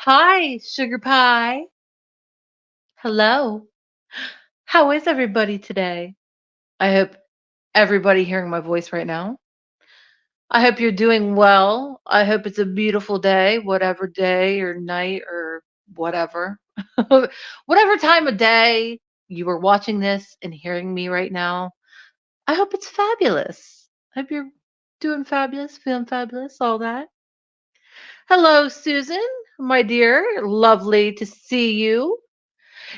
Hi, sugar pie. Hello. How is everybody today? I hope everybody hearing my voice right now. I hope you're doing well. I hope it's a beautiful day or night or whatever. Whatever time of day you are watching this and hearing me right now. I hope it's fabulous. I hope you're doing fabulous, feeling fabulous, all that. Hello, Susan, my dear. Lovely to see you.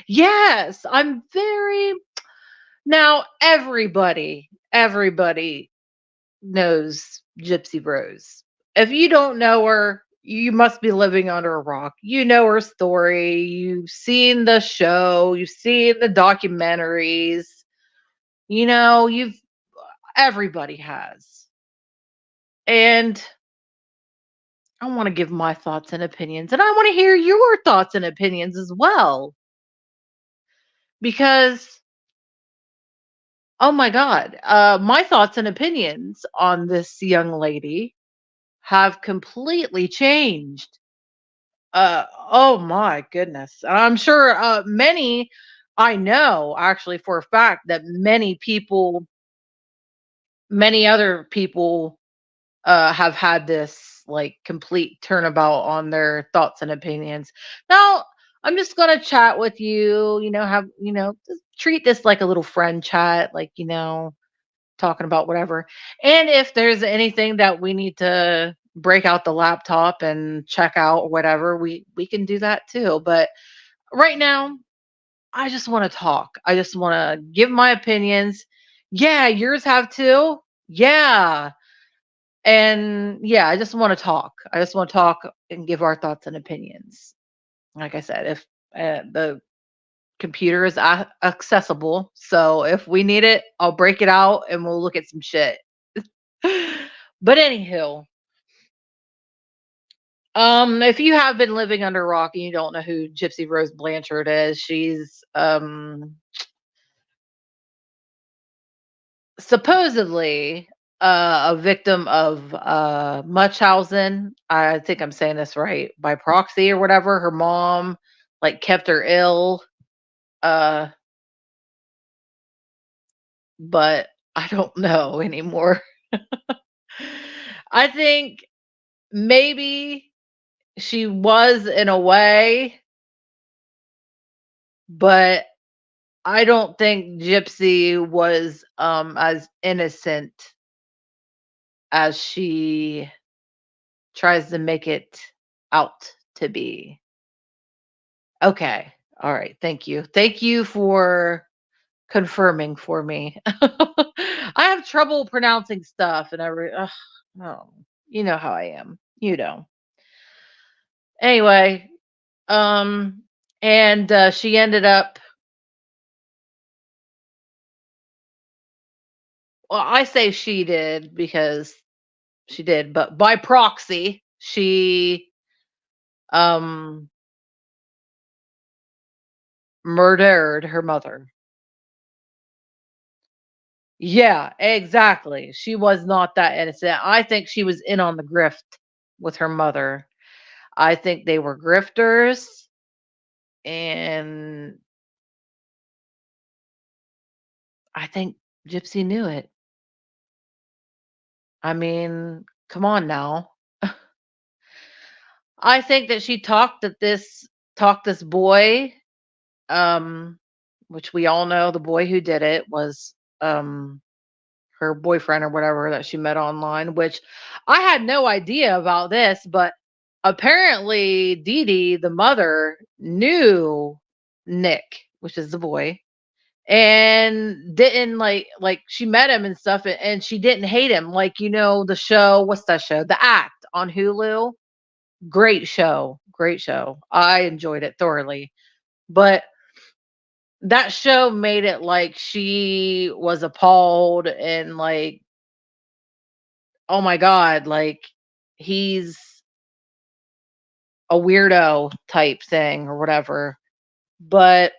Yes, I'm very now everybody knows Gypsy Rose. If you don't know her, you must be living under a rock. You know her story, you've seen the show, you've seen the documentaries, you've everybody has. And I want to give my thoughts and opinions, and I want to hear your thoughts and opinions as well because oh my god, my thoughts and opinions on this young lady have completely changed. Oh my goodness. I'm sure I know actually for a fact that many other people have had this like complete turnabout on their thoughts and opinions. Now, I'm just going to chat with you, just treat this like a little friend chat, like, talking about whatever. And if there's anything that we need to break out the laptop and check out or whatever, we can do that too. But right now, I just want to talk. I just want to give my opinions. Yeah, yours have too. Yeah. And yeah, I just want to talk. I just want to talk and give our thoughts and opinions. Like I said, if the computer is accessible, so if we need it, I'll break it out and we'll look at some shit. But anywho, if you have been living under a rock and you don't know who Gypsy Rose Blanchard is, she's supposedly a victim of Munchausen. I think I'm saying this right by proxy or whatever. Her mom like kept her ill, uh, but I don't know anymore. I think maybe she was in a way, but I don't think Gypsy was as innocent as she tries to make it out to be. Okay. All right. Thank you. Thank you for confirming for me. I have trouble pronouncing stuff and oh, you know how I am. You know. Anyway, um and she ended up well, I say she did because she did, but by proxy, she um murdered her mother. Yeah, exactly. She was not that innocent. I think she was in on the grift with her mother. I think they were grifters, and I think Gypsy knew it. I mean, come on now. I think that she talked this boy, um, which we all know the boy who did it was her boyfriend or whatever that she met online, which I had no idea about this, but apparently Dee Dee, the mother, knew Nick, which is the boy, and didn't like she met him and stuff and she didn't hate him. Like, the show, what's that show? The Act on Hulu. Great show. Great show. I enjoyed it thoroughly. But that show made it like she was appalled and like, oh my God, like he's a weirdo type thing or whatever. But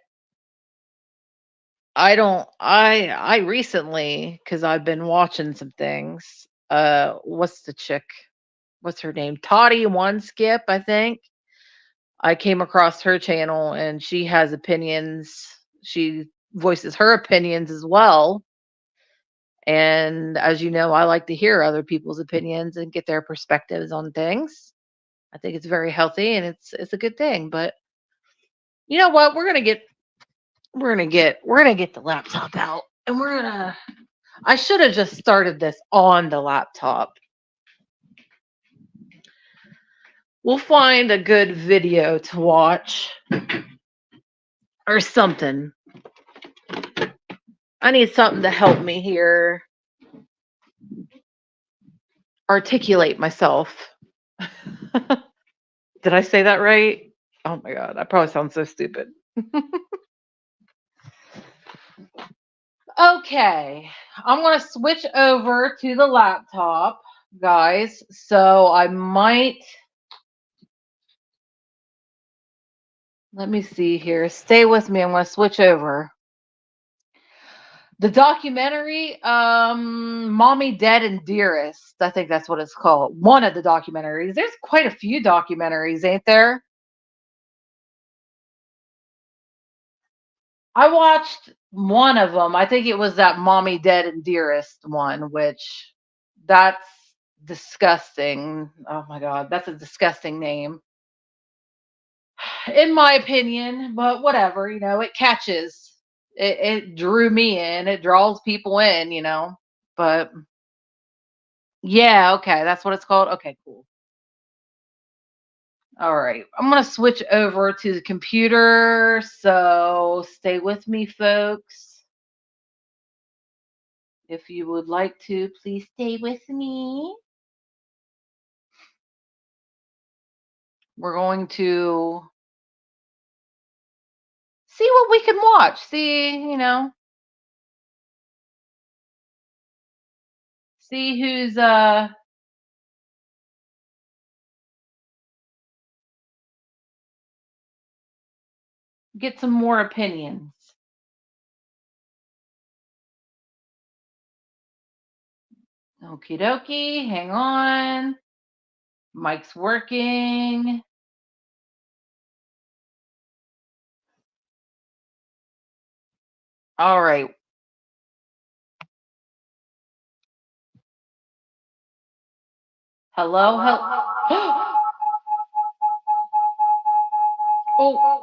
I recently, because I've been watching some things, what's the chick? What's her name? Toddy One Skip, I think. I came across her channel and she has opinions. She voices her opinions as well. And as you know, I like to hear other people's opinions and get their perspectives on things. I think it's very healthy and it's a good thing. But you know what? We're gonna get the laptop out and we're gonna I should have just started this on the laptop. We'll find a good video to watch or something. I need something to help me here articulate myself. Did I say that right? Oh my god, I probably sound so stupid. Okay, I'm gonna switch over to the laptop, guys. So I might let me see here. Stay with me. I'm gonna switch over. The documentary, Mommy Dead and Dearest. I think that's what it's called. One of the documentaries. There's quite a few documentaries, ain't there? I watched one of them. I think it was that Mommy Dead and Dearest one, which that's disgusting. Oh my god, that's a disgusting name. In my opinion, but whatever, it catches. It drew me in, it draws people in. But yeah, okay, that's what it's called. Okay, cool. All right, I'm gonna switch over to the computer, so stay with me, folks. If you would like to, please stay with me. We're going to see what we can watch. See who's get some more opinions. Okie dokie, hang on. Mic's working. All right. Hello, hello. Oh,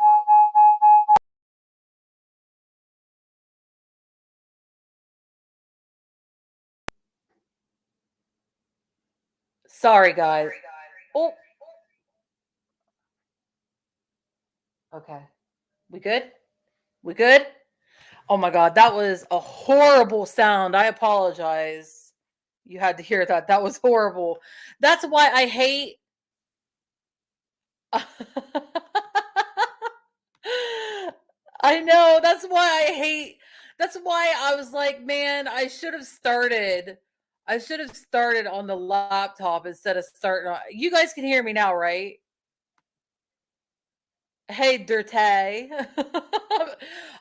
sorry, guys. Oh, okay. We good? We good? Oh my God, that was a horrible sound. I apologize. You had to hear that. That was horrible. That's why I hate. I know. That's why I hate. That's why I was like, man, I should have started on the laptop instead of starting on. You guys can hear me now, right? Hey, Dirtay.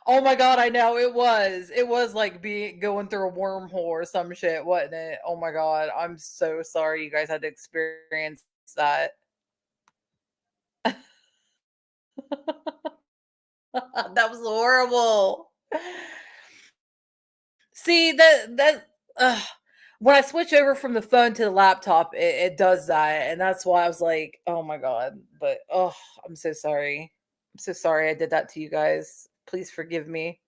Oh my god, I know it was. It was like being going through a wormhole or some shit, wasn't it? Oh my god, I'm so sorry you guys had to experience that. That was horrible. See that when I switch over from the phone to the laptop, it does that, and that's why I was like, "Oh my god!" But I'm so sorry. I'm so sorry I did that to you guys. Please forgive me.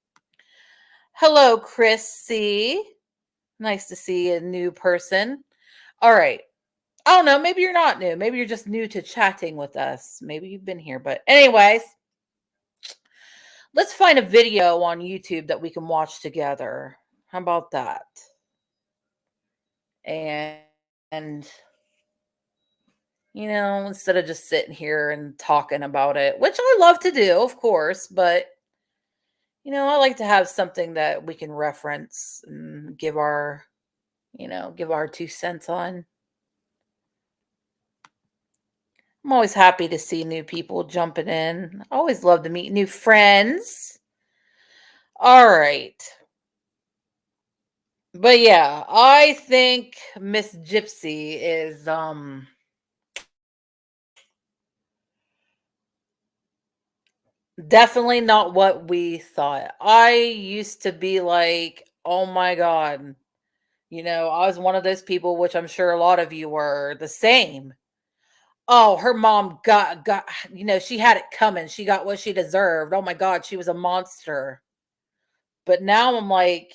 Hello, Chrissy. Nice to see a new person. All right. I don't know. Maybe you're not new. Maybe you're just new to chatting with us. Maybe you've been here. But, anyways, let's find a video on YouTube that we can watch together. How about that? And instead of just sitting here and talking about it, which I love to do, of course, but I like to have something that we can reference and give our 2 cents on. I'm always happy to see new people jumping in. I always love to meet new friends. All right. But yeah, I think Miss Gypsy is Definitely not what we thought. I used to be like, "Oh my god." I was one of those people, which I'm sure a lot of you were the same. Oh, her mom got she had it coming. She got what she deserved. Oh my god, she was a monster. But now I'm like,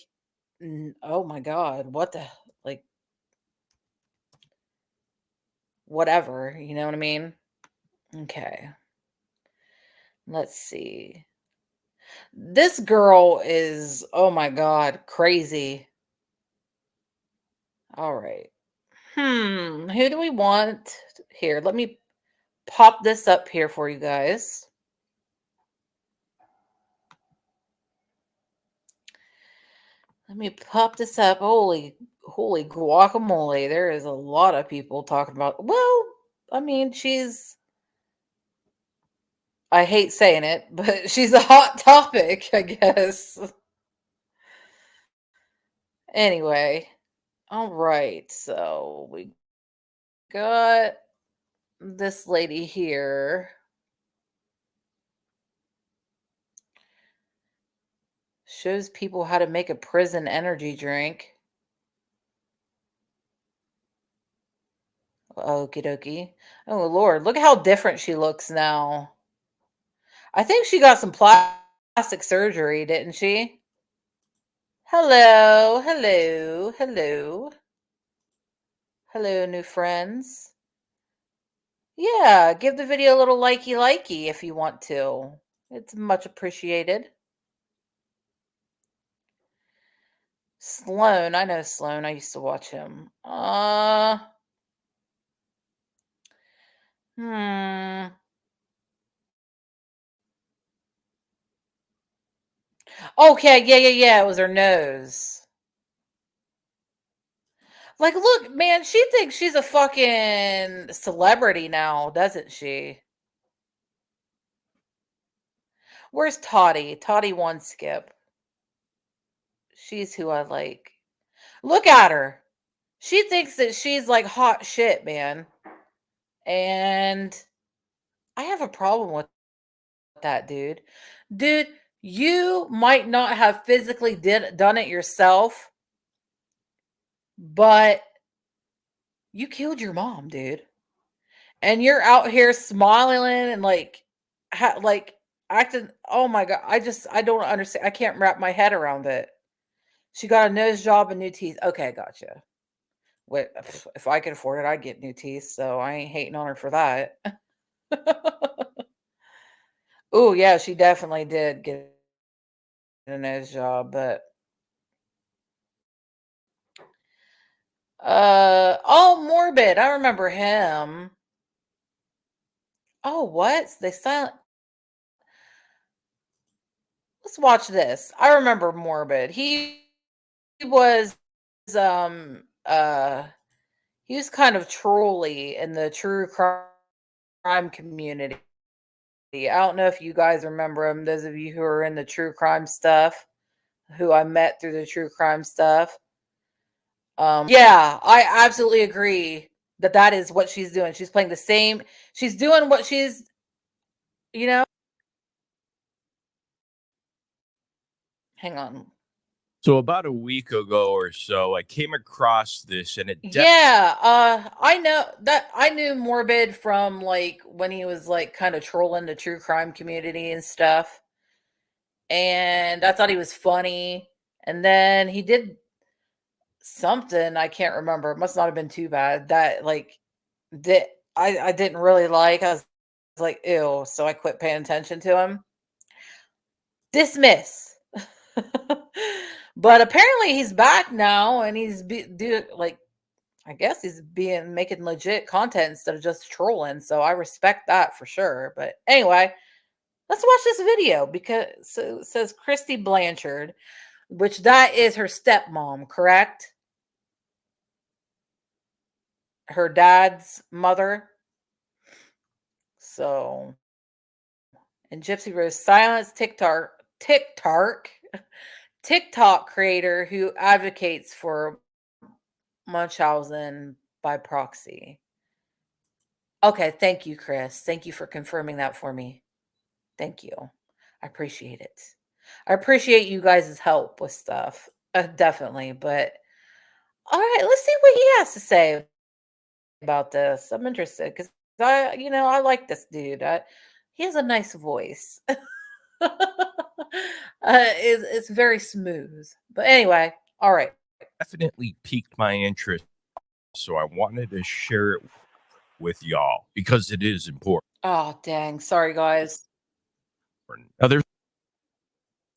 "Oh my god, what the like whatever." You know what I mean? Okay. Let's see. This girl is, oh my god, crazy. All right. Who do we want here? Let me pop this up here for you guys. Let me pop this up. Holy guacamole. There is a lot of people talking about. Well, I mean, I hate saying it, but she's a hot topic, I guess. Anyway, all right. So we got this lady here. Shows people how to make a prison energy drink. Okie dokie. Oh Lord, look how different she looks now. I think she got some plastic surgery, didn't she? Hello, hello, hello. Hello, new friends. Yeah, give the video a little likey if you want to. It's much appreciated. Sloan, I know Sloan. I used to watch him. Hmm. Okay, yeah. It was her nose. Like, look, man, she thinks she's a fucking celebrity now, doesn't she? Where's Toddy? Toddy one skip. She's who I like. Look at her. She thinks that she's like hot shit, man. And I have a problem with that, dude. Dude, you might not have physically done it yourself, but you killed your mom, dude. And you're out here smiling and like acting. Oh my god, I don't understand. I can't wrap my head around it. She got a nose job and new teeth. Okay, gotcha. Wait, if I could afford it, I'd get new teeth. So I ain't hating on her for that. Oh yeah, she definitely did get a nose job, but oh, Morbid. I remember him. Oh, what? They silent. Let's watch this. I remember Morbid. He was um uh he was kind of trolly in the true crime community. I don't know if you guys remember him, those of you who are in the true crime stuff, who I met through the true crime stuff. Yeah, I absolutely agree that that is what she's doing. She's playing the same. She's doing what you know. Hang on. So about a week ago or so, I came across this, and Yeah, I know that I knew Morbid from like when he was like kind of trolling the true crime community and stuff. And I thought he was funny. And then he did something I can't remember. It must not have been too bad. That like did I didn't really like. I was like, ew. So I quit paying attention to him. Dismiss. But apparently he's back now and do like I guess he's being making legit content instead of just trolling. So I respect that for sure. But anyway, let's watch this video because so it says Christy Blanchard, which that is her stepmom, correct? Her dad's mother. So, and Gypsy Rose Silence TikTok creator who advocates for Munchausen by proxy. Okay, thank you, Chris. Thank you for confirming that for me. Thank you. I appreciate it. I appreciate you guys' help with stuff. Definitely. But all right, let's see what he has to say about this. I'm interested because I like this dude. He has a nice voice. It's very smooth. But anyway, all right. Definitely piqued my interest, so I wanted to share it with y'all because it is important. Oh, dang. Sorry, guys. Now, there's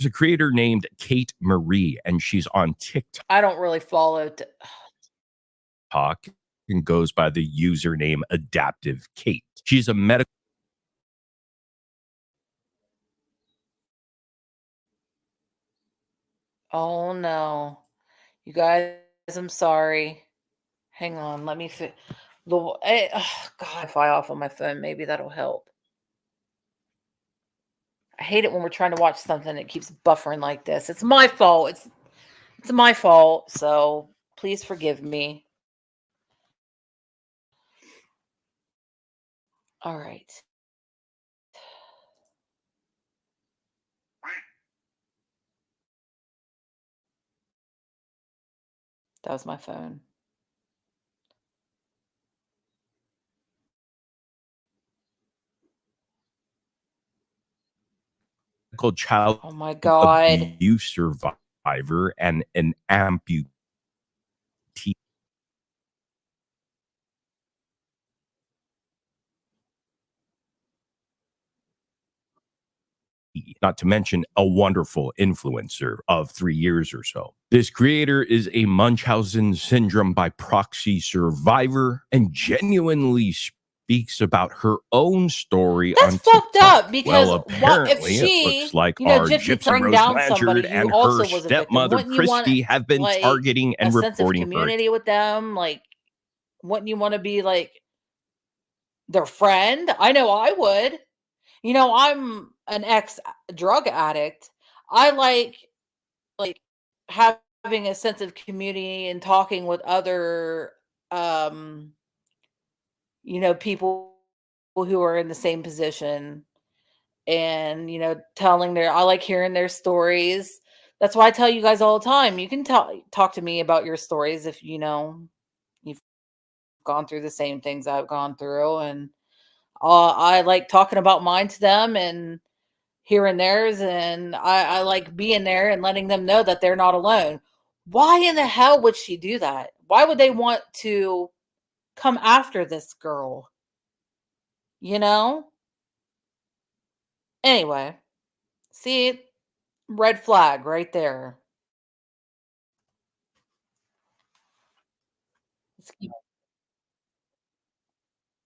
a creator named Kate Marie, and she's on I don't really follow. TikTok and goes by the username Adaptive Kate. She's a medical. Oh, no. You guys, I'm sorry. Hang on. Let me fit. God, Wi-Fi off on my phone. Maybe that'll help. I hate it when we're trying to watch something that keeps buffering like this. It's my fault. It's my fault. So please forgive me. All right. That was my phone. Child Oh my God. abuse survivor and an amputee. Not to mention a wonderful influencer of 3 years or so. This creator is a Munchausen syndrome by proxy survivor and genuinely speaks about her own story That's on fucked TikTok. up because Well, what if apparently it looks she, like our Gypsy Gypsy turned Rose down somebody Blanchard who and her also was a victim? stepmother Wouldn't you want Christy have been like targeting a and sense of reporting her. community with them? Like, wouldn't you want to be like their friend? I know I would. I'm an ex drug addict. I like having a sense of community and talking with other um people who are in the same position, and telling their I like hearing their stories. That's why I tell you guys all the time, you can talk to me about your stories if you've gone through the same things I've gone through. And I like talking about mine to them and hearing theirs, and I like being there and letting them know that they're not alone. Why in the hell would she do that? Why would they want to come after this girl? You know? Anyway, see, red flag right there. Let's keep-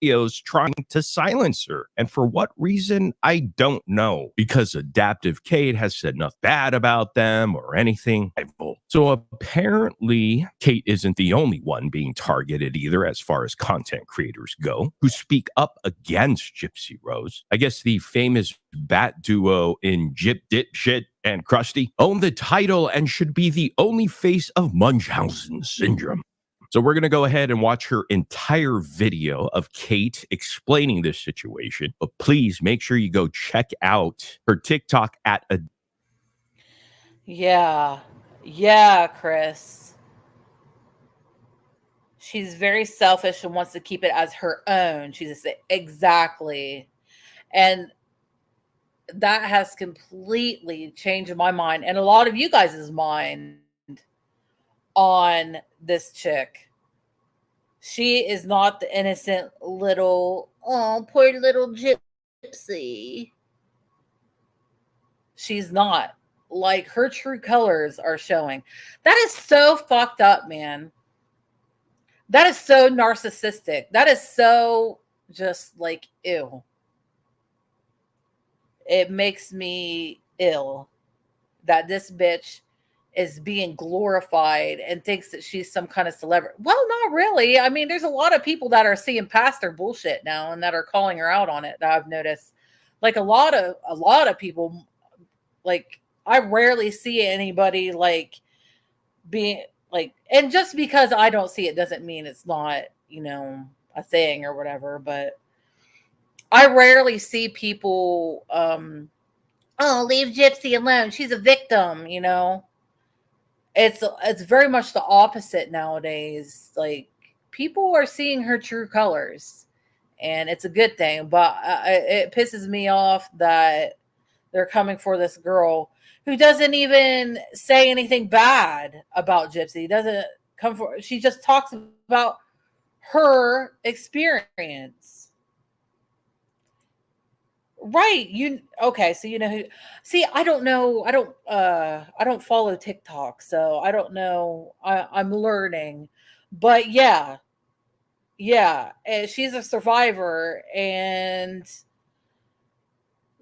Videos trying to silence her. And for what reason, I don't know. Because Adaptive Kate has said nothing bad about them or anything. So apparently, Kate isn't the only one being targeted either, as far as content creators go, who speak up against Gypsy Rose. I guess the famous bat duo in Jip Dip Shit and Krusty own the title and should be the only face of Munchausen syndrome. So we're going to go ahead and watch her entire video of Kate explaining this situation. But please make sure you go check out her TikTok at a. Yeah. Yeah, Chris. She's very selfish and wants to keep it as her own. She's exactly. And that has completely changed my mind and a lot of you guys' mind on this chick. She is not the innocent little, oh, poor little gypsy. She's not. Like, her true colors are showing. That is so fucked up, man. That is so narcissistic. That is so just like, ew. It makes me ill that this bitch is being glorified and thinks that she's some kind of celebrity. Well, not really. I mean, there's a lot of people that are seeing past her bullshit now and that are calling her out on it that I've noticed. Like a lot of people, like, I rarely see anybody like being like, and just because I don't see it doesn't mean it's not, a thing or whatever, but I rarely see people oh, leave Gypsy alone. She's a victim, you know. It's very much the opposite nowadays. Like, people are seeing her true colors, and it's a good thing. But it pisses me off that they're coming for this girl who doesn't even say anything bad about Gypsy. Doesn't come for. She just talks about her experience. Right. You okay, so you know who. See, I don't know. I don't follow TikTok, so I don't know. I'm learning. But yeah. Yeah, and she's a survivor, and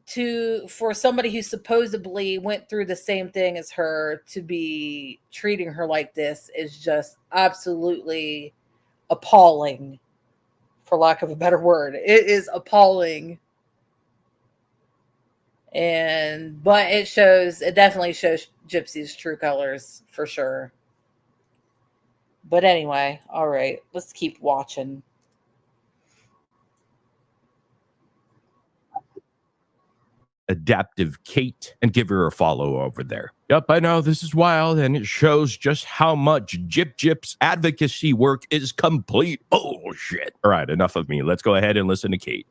to for somebody who supposedly went through the same thing as her to be treating her like this is just absolutely appalling, for lack of a better word. It is appalling. And but it definitely shows Gypsy's true colors for sure. But anyway, all right, let's keep watching. Adaptive Kate and give her a follow over there. Yep, I know this is wild, and it shows just how much Gyp's advocacy work is complete bullshit. All right, enough of me. Let's go ahead and listen to Kate.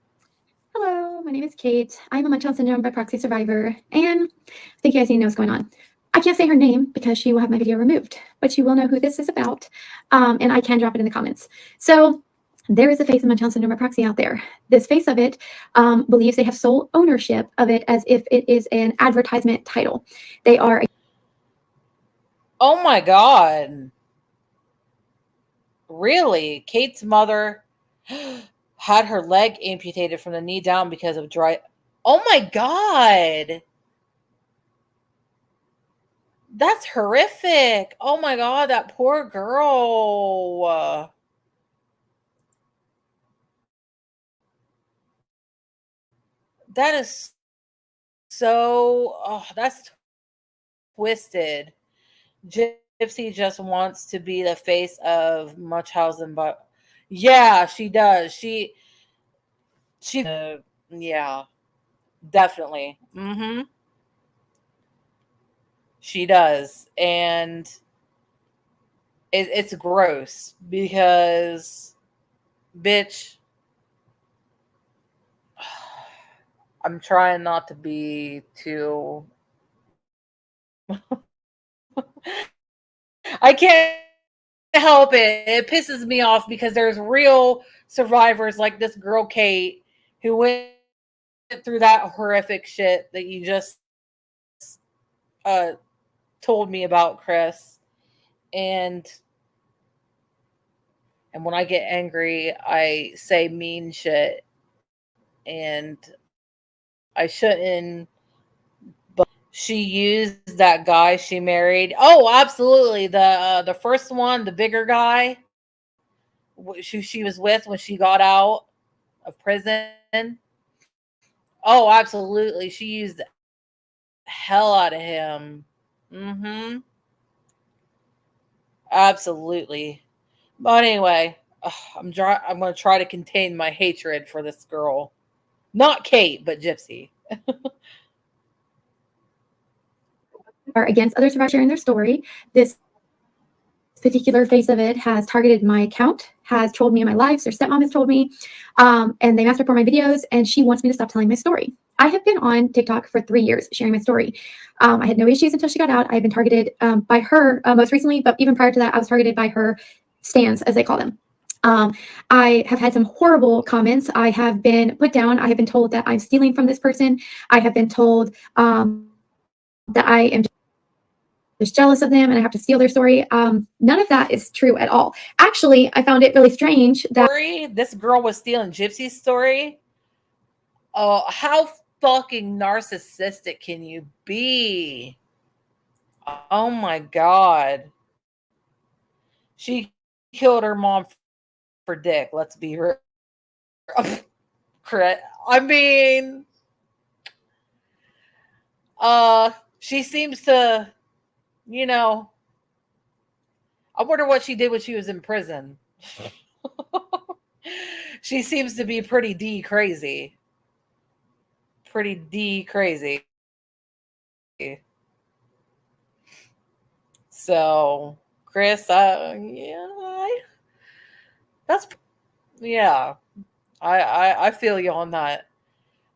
Hello, my name is Kate. I'm a Munchausen syndrome by proxy survivor, and I think you guys need to know what's going on. I can't say her name because she will have my video removed, but you will know who this is about, and I can drop it in the comments. So there is a face of Munchausen syndrome by proxy out there. This face of it believes they have sole ownership of it as if it is an advertisement title. They are. Oh my God. Really? Kate's mother had her leg amputated from the knee down because of dry. Oh my God. That's horrific. Oh my God, that poor girl. That is so, oh, that's twisted. Gypsy just wants to be the face of Munchausen, but yeah, she does. Yeah, definitely. She does. And it's gross because, bitch, I'm trying not to be too. I can't help it. It pisses me off because there's real survivors like this girl, Kate, who went through that horrific shit that you just told me about, Chris. And when I get angry, I say mean shit, and I shouldn't. But she used that guy she married. Oh, absolutely. The first one, the bigger guy, who she was with when she got out of prison. Oh, absolutely. She used the hell out of him. Absolutely. But anyway, I'm going to try to contain my hatred for this girl. Not Kate, but Gypsy. Are against other survivors sharing their story. This particular face of it has targeted my account, has trolled me in my lives. Their stepmom has told me, and they mastered for my videos, and she wants me to stop telling my story. I have been on TikTok for 3 years sharing my story. I had no issues until she got out. I have been targeted by her most recently, but even prior to that, I was targeted by her stands, as they call them. I have had some horrible comments. I have been put down. I have been told that I'm stealing from this person. I have been told that I am just jealous of them and I have to steal their story. None of that is true at all. Actually, I found it really strange that this girl was stealing Gypsy's story. How fucking narcissistic can you be? Oh my God. She killed her mom for dick. Let's be real. I mean, she seems to, you know, I wonder what she did when she was in prison. She seems to be pretty D crazy. Pretty D crazy. So, Chris, that's yeah. I feel you on that.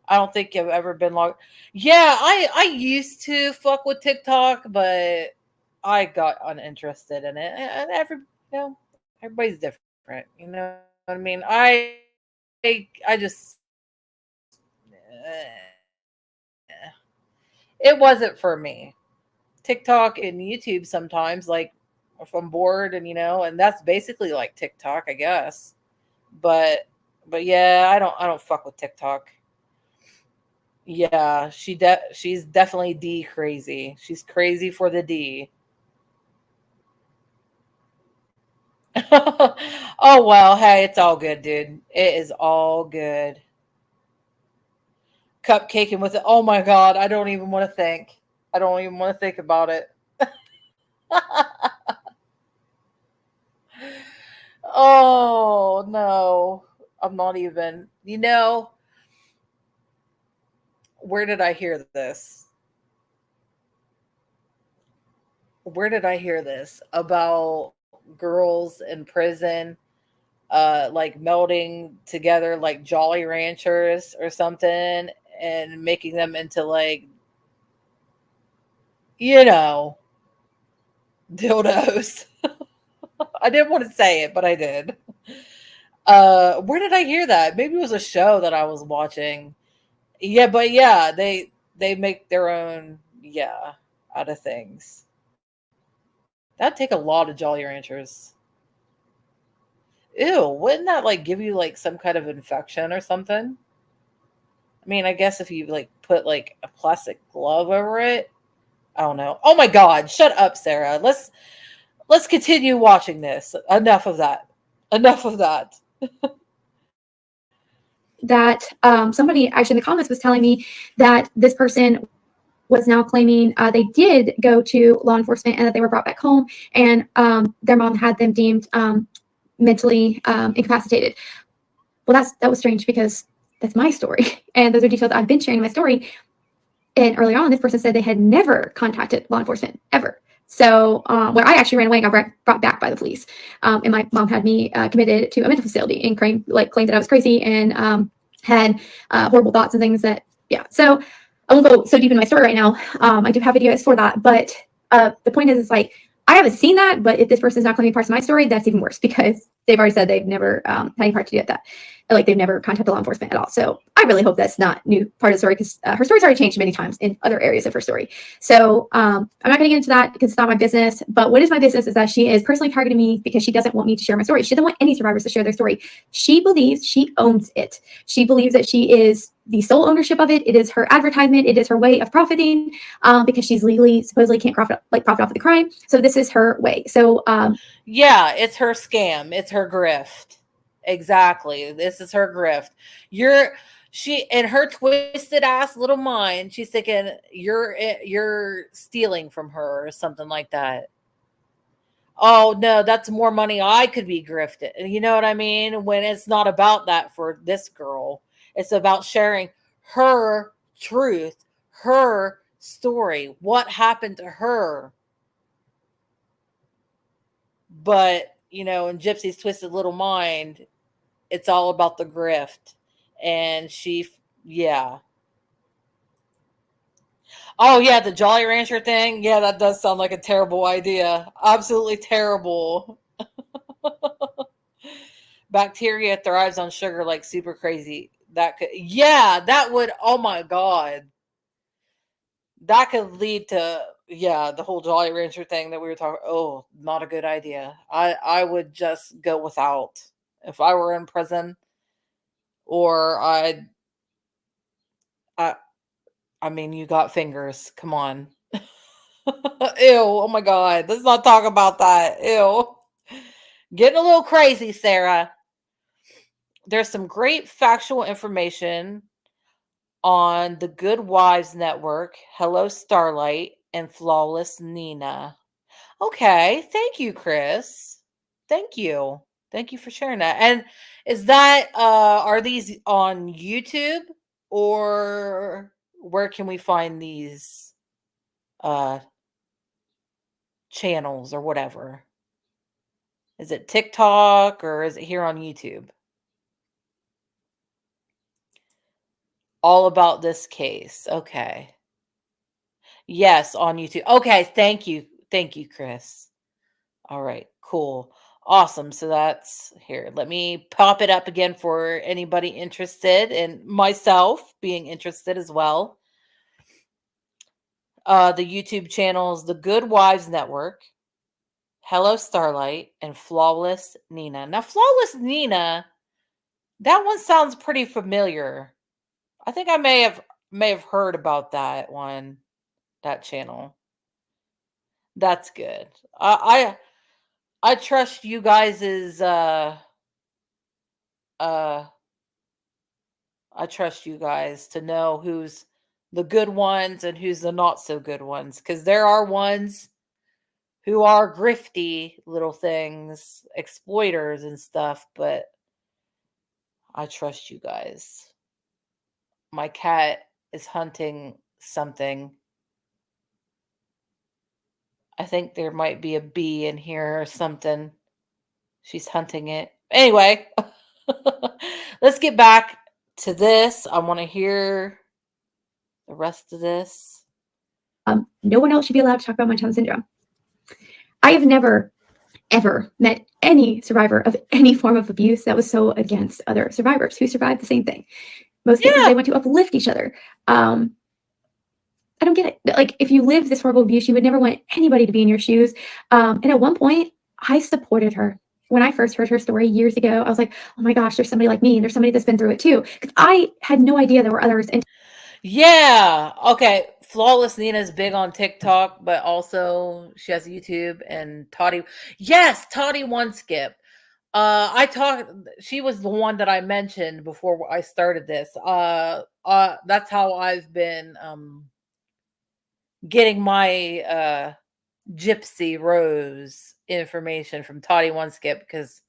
I don't think you've ever been logged. Yeah, I used to fuck with TikTok, but I got uninterested in it. And everybody's different. You know what I mean? I just it wasn't for me. TikTok and YouTube sometimes, like if I'm bored and that's basically like TikTok, I guess. But yeah, I don't fuck with TikTok. Yeah, she's definitely D crazy. She's crazy for the D. Oh well, hey, it's all good, dude. It is all good. Cupcaking with it. Oh my god, I don't even want to think. I don't even want to think about it. Oh no. I'm not even. Where did I hear this? Where did I hear this about girls in prison like melding together like Jolly Ranchers or something and making them into like you know dildos. I didn't want to say it, but I did. Where did I hear that? Maybe it was a show that I was watching. Yeah, but yeah, they make their own out of things. That'd take a lot of Jolly Ranchers. Ew, wouldn't that like give you like some kind of infection or something? I mean, I guess if you like put like a plastic glove over it, I don't know. Oh my god, shut up, Sarah. Let's continue watching this. Enough of that. Enough of that. That somebody actually in the comments was telling me that this person was now claiming they did go to law enforcement and that they were brought back home, and their mom had them deemed mentally incapacitated. Well, that was strange because that's my story, and those are details I've been sharing in my story. And earlier on, this person said they had never contacted law enforcement ever. So when I actually ran away and got brought back by the police, and my mom had me committed to a mental facility and claimed that I was crazy and had horrible thoughts and things that, yeah. So I won't go so deep in my story right now. I do have videos for that, but the point is like, I haven't seen that, but if this person is not claiming parts of my story, that's even worse because they've already said they've never had any part to do with that. Like they've never contacted law enforcement at all. So I really hope that's not new part of the story because her story's already changed many times in other areas of her story. So I'm not going to get into that because it's not my business. But what is my business is that she is personally targeting me because she doesn't want me to share my story. She doesn't want any survivors to share their story. She believes she owns it. She believes that she is the sole ownership of it. It is her advertisement. It is her way of profiting because she's legally supposedly can't profit off of the crime. So this is her way. So yeah, it's her scam. It's her grift. Exactly. This is her grift. She in her twisted ass little mind, she's thinking you're stealing from her or something like that. Oh no, that's more money I could be grifted. You know what I mean? When it's not about that for this girl. It's about sharing her truth, her story, what happened to her. But, in Gypsy's twisted little mind, it's all about the grift. And yeah. Oh, yeah, the Jolly Rancher thing. Yeah, that does sound like a terrible idea. Absolutely terrible. Bacteria thrives on sugar like super crazy. That would, oh my God. That could lead to, the whole Jolly Rancher thing that we were talking. Oh, not a good idea. I would just go without. If I were in prison, or I I mean, you got fingers. Come on. Ew. Oh my God. Let's not talk about that. Ew. Getting a little crazy, Sarah. There's some great factual information on the Good Wives Network, Hello Starlight, and Flawless Nina. Okay. Thank you, Chris. Thank you. Thank you for sharing that. And is that are these on YouTube, or where can we find these? uh channels or whatever. Is it TikTok or is it here on YouTube? All about this case. Okay. Yes, on YouTube. Okay, thank you. Thank you, Chris. All right, cool. Awesome. So that's here. Let me pop it up again for anybody interested and myself being interested as well. The YouTube channels The Good Wives Network, Hello Starlight, and Flawless Nina. Now, Flawless Nina, that one sounds pretty familiar. I think I may have heard about that one, that channel. That's good. I trust you guys's uh I trust you guys to know who's the good ones and who's the not so good ones, because there are ones who are grifty little things, exploiters and stuff, but I trust you guys. My cat is hunting something. I think there might be a bee in here or something. She's hunting it. Anyway, let's get back to this. I want to hear the rest of this. No one else should be allowed to talk about my Down syndrome. I have never, ever met any survivor of any form of abuse that was so against other survivors who survived the same thing. Most cases, they want to uplift each other. I don't get it. Like, if you lived this horrible abuse, you would never want anybody to be in your shoes. And at one point, I supported her. When I first heard her story years ago, I was like, oh my gosh, there's somebody like me. And there's somebody that's been through it too. Because I had no idea there were others. And yeah. Okay. Flawless Nina is big on TikTok, but also she has YouTube and Toddy. Yes, Toddy One Skip. She was the one that I mentioned before I started this. That's how I've been getting my Gypsy Rose information from Toddy One Skip, because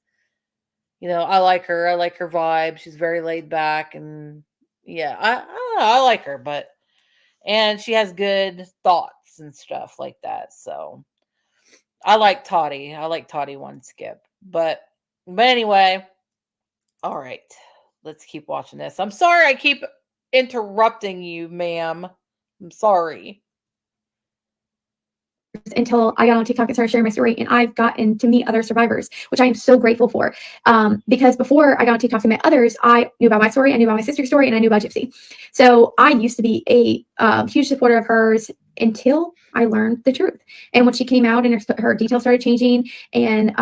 I like her. I like her vibe. She's very laid back, and yeah, I don't know, I like her, and she has good thoughts and stuff like that. So I like Toddy. I like Toddy One Skip. But anyway, all right. Let's keep watching this. I'm sorry I keep interrupting you, ma'am. I'm sorry. until I got on TikTok and started sharing my story, and I've gotten to meet other survivors, which I am so grateful for. Because before I got on TikTok and met others, I knew about my story, I knew about my sister's story, and I knew about Gypsy. So I used to be a huge supporter of hers until I learned the truth. And when she came out and her details started changing, and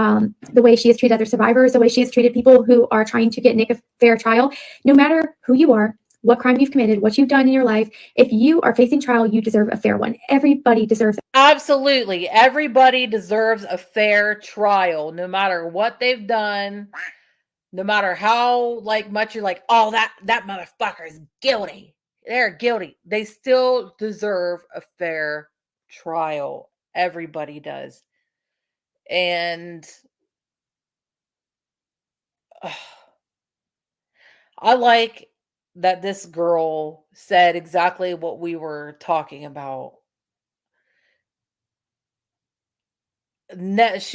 the way she has treated other survivors, the way she has treated people who are trying to get Nick a fair trial, no matter who you are, what crime you've committed, what you've done in your life, if you are facing trial, you deserve a fair one. Everybody deserves it. Absolutely. Everybody deserves a fair trial, no matter what they've done, no matter how much you're like, oh, that motherfucker is guilty. They're guilty. They still deserve a fair trial. Everybody does. And I like that this girl said exactly what we were talking about. Never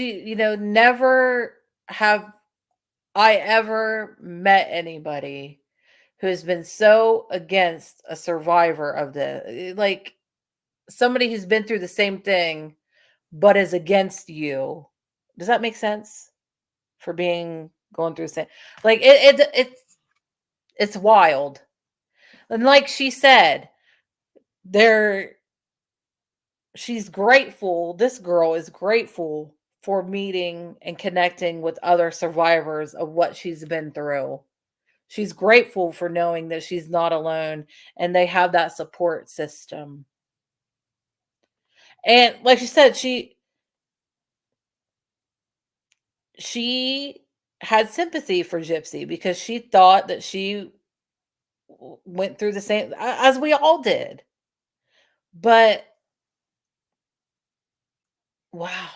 have I ever met anybody who has been so against a survivor of like somebody who's been through the same thing but is against you. Does that make sense? For going through the same, like it's wild. And like she said, she's grateful. This girl is grateful for meeting and connecting with other survivors of what she's been through. She's grateful for knowing that she's not alone and they have that support system. And like she said, she had sympathy for Gypsy because she thought that she went through the same as we all did. But wow,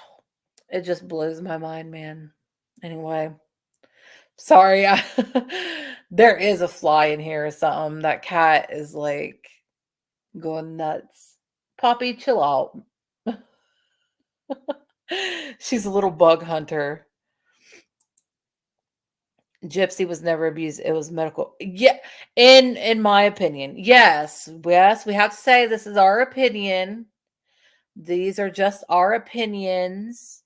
it just blows my mind, man. Anyway, sorry. There is a fly in here or something. That cat is like going nuts. Poppy, chill out. She's a little bug hunter. Gypsy was never abused. It was medical. Yeah, in my opinion. Yes. Yes, we have to say this is our opinion. These are just our opinions.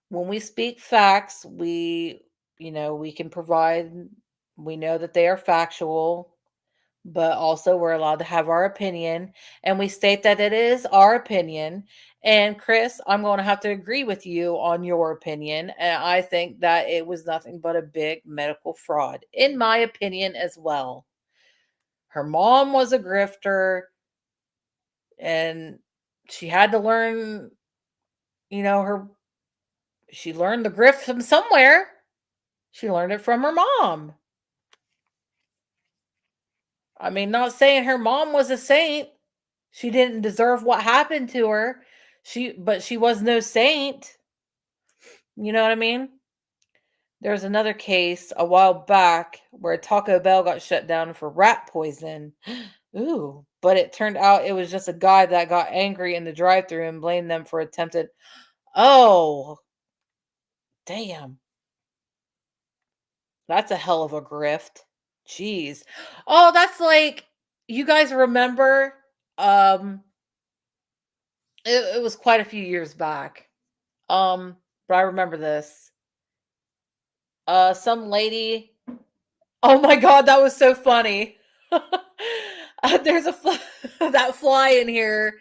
When we speak facts, we can provide, we know that they are factual, but also we're allowed to have our opinion, and we state that it is our opinion. And Chris, I'm going to have to agree with you on your opinion, and I think that it was nothing but a big medical fraud, in my opinion as well. Her mom was a grifter, and she had to learn, she learned the grift from somewhere. She learned it from her mom. I mean, not saying her mom was a saint. She didn't deserve what happened to her. But she was no saint. You know what I mean? There's another case a while back where Taco Bell got shut down for rat poison. Ooh, but it turned out it was just a guy that got angry in the drive-thru and blamed them for attempted. Oh, damn. That's a hell of a grift. Jeez. Oh, that's like, you guys remember, it was quite a few years back. But I remember this. Some lady. Oh my god, that was so funny. There's that fly in here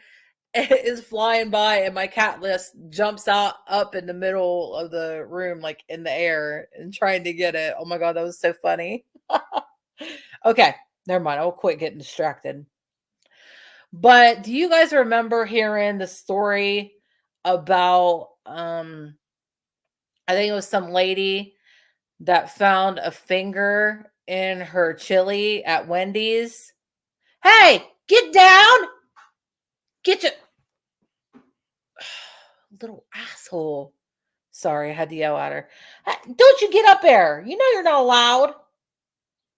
is flying by, and my cat list jumps out up in the middle of the room, like in the air, and trying to get it. Oh my god, that was so funny. Okay, never mind. I'll quit getting distracted. But do you guys remember hearing the story about I think it was some lady that found a finger in her chili at Wendy's? Hey, get down! Get your little asshole. Sorry, I had to yell at her. Don't you get up there. You know you're not allowed.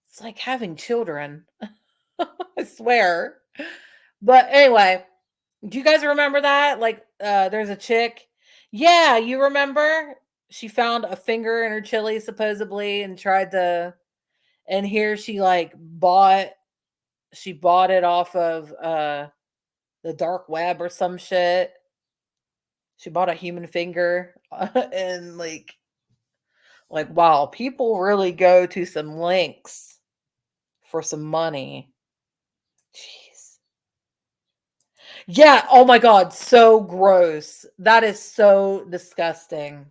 It's like having children. I swear. But anyway, do you guys remember that? Like, there's a chick. Yeah, you remember? She found a finger in her chili, supposedly, and tried to. And here she bought it off of the dark web or some shit. She bought a human finger, and wow, people really go to some lengths for some money. Jeez. Yeah, oh my god, so gross. That is so disgusting.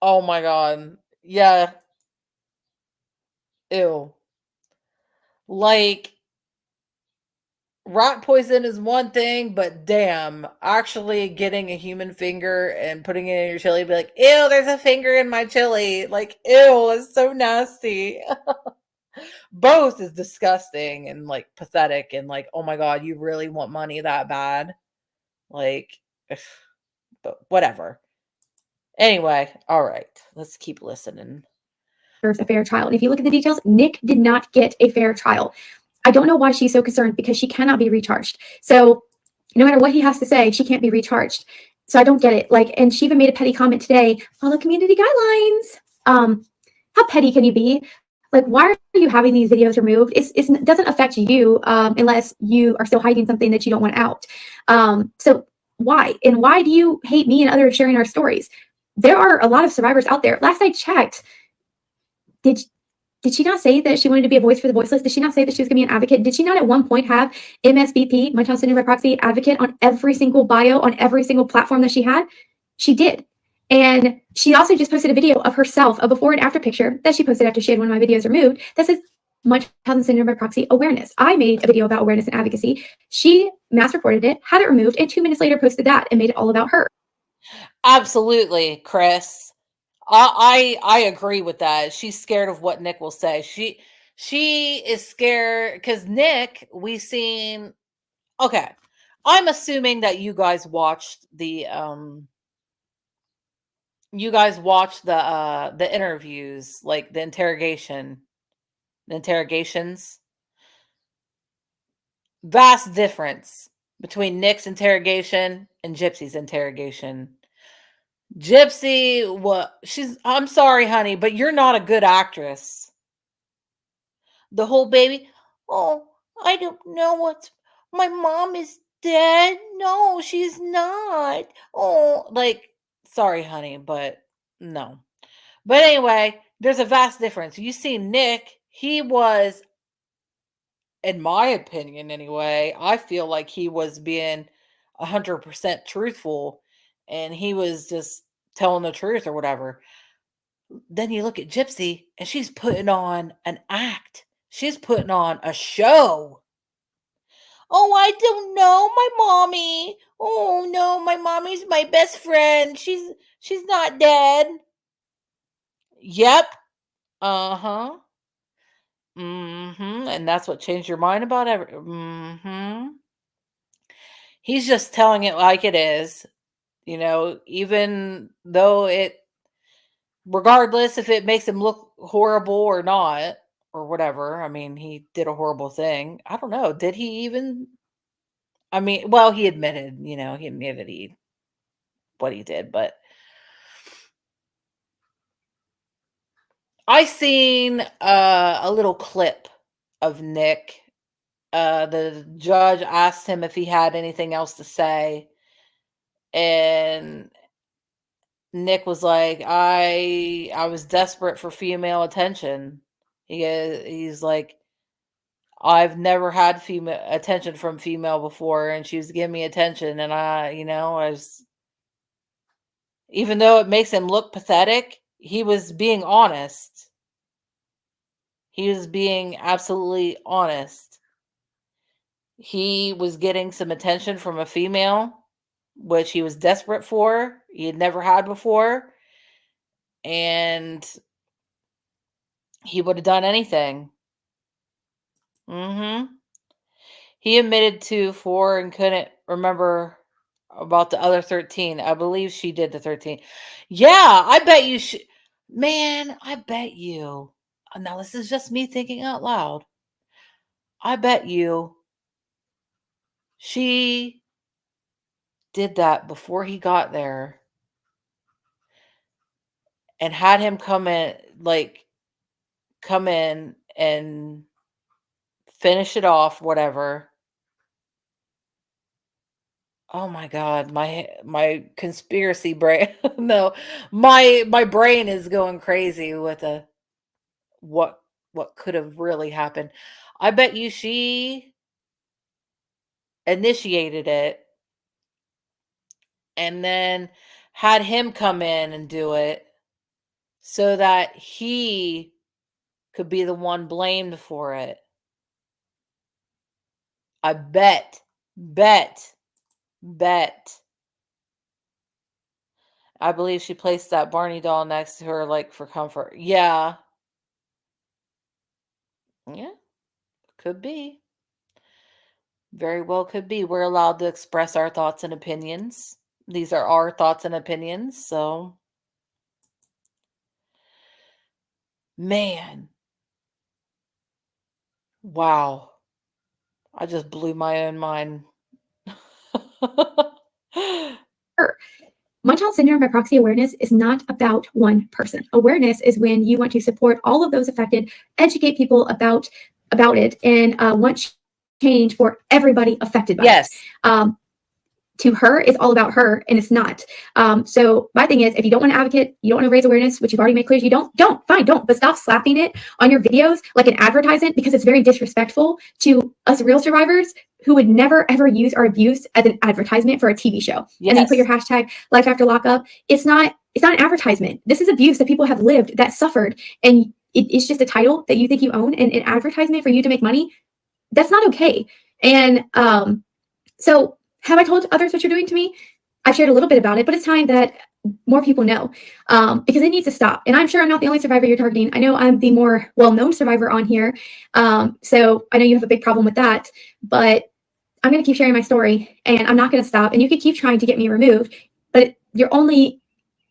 Oh my god. Yeah. Ew. Like, rat poison is one thing, but damn, actually getting a human finger and putting it in your chili, be like, ew, there's a finger in my chili. Like, ew, it's so nasty. Both is disgusting and pathetic, and oh my god, you really want money that bad? Like, but whatever. Anyway, all right, let's keep listening. A fair trial. And if you look at the details, Nick did not get a fair trial. I don't know why she's so concerned, because she cannot be recharged. So no matter what he has to say, she can't be recharged. So I don't get it. And she even made a petty comment today. Follow community guidelines. How petty can you be? Why are you having these videos removed? It doesn't affect you unless you are still hiding something that you don't want out. So why? And why do you hate me and others sharing our stories? There are a lot of survivors out there. Last I checked, did she not say that she wanted to be a voice for the voiceless? Did she not say that she was going to be an advocate? Did she not at one point have MSVP, my child syndrome by proxy advocate, on every single bio, on every single platform that she had? She did. And she also just posted a video of herself, a before and after picture that she posted after she had one of my videos removed, that says my child syndrome by proxy awareness. I made a video about awareness and advocacy. She mass reported it, had it removed, and 2 minutes later posted that and made it all about her. Absolutely, Chris. I agree with that. She's scared of what Nick will say. She is scared because Nick, okay. I'm assuming that you guys watched the interviews, like the interrogations. Vast difference. between Nick's interrogation and Gypsy's interrogation. Gypsy, I'm sorry, honey, but you're not a good actress. The whole baby, oh, I don't know my mom is dead. No, she's not. Oh, like, sorry, honey, but no. But anyway, there's a vast difference. You see Nick, he was, in my opinion anyway, I feel like he was being 100% truthful and he was just telling the truth or whatever. Then you look at Gypsy and she's putting on an act. She's putting on a show. Oh, I don't know my mommy. Oh no, my mommy's my best friend. She's not dead. Yep. Uh-huh. Mm-hmm. And that's what changed your mind about everything. Mm-hmm. He's just telling it like it is, even though regardless if it makes him look horrible or not, or whatever. I mean, he did a horrible thing. I don't know. Did he even? I mean, well, he admitted, what he did, but I seen a little clip of Nick. The judge asked him if he had anything else to say, and Nick was like, I was desperate for female attention. He's like, I've never had female attention from female before, and she was giving me attention, and I was, even though it makes him look pathetic, he was being honest. He was being absolutely honest. He was getting some attention from a female, which he was desperate for. He had never had before. And he would have done anything. Mm-hmm. He admitted to 4 and couldn't remember about the other 13. I believe she did the 13. Yeah, I bet you man, I bet you. Now, this is just me thinking out loud. I bet you she did that before he got there and had him come in and finish it off, whatever. Oh my God, my conspiracy brain. No, my brain is going crazy with what could have really happened. I bet you she initiated it and then had him come in and do it so that he could be the one blamed for it. I bet. I believe she placed that Barney doll next to her, like, for comfort. Yeah. Yeah. Could be. Very well could be. We're allowed to express our thoughts and opinions. These are our thoughts and opinions, so. Man. Wow. I just blew my own mind. Munchausen syndrome by proxy awareness is not about one person. Awareness is when you want to support all of those affected, educate people about it, and want change for everybody affected by Yes. it. To her, it's all about her, and it's not. So my thing is, if you don't want to advocate, you don't want to raise awareness, which you've already made clear you don't, fine, don't. But stop slapping it on your videos like an advertisement, because it's very disrespectful to us real survivors who would never, ever use our abuse as an advertisement for a TV show. Yes. And then you put your hashtag life after lockup. It's not an advertisement. This is abuse that people have lived, that suffered. And it's just a title that you think you own, and an advertisement for you to make money. That's not okay. And so have I told others what you're doing to me? I've shared a little bit about it, but it's time that more people know, because it needs to stop. And I'm sure I'm not the only survivor you're targeting. I know I'm the more well-known survivor on here. So I know you have a big problem with that, but I'm going to keep sharing my story, and I'm not going to stop. And you could keep trying to get me removed, but you're only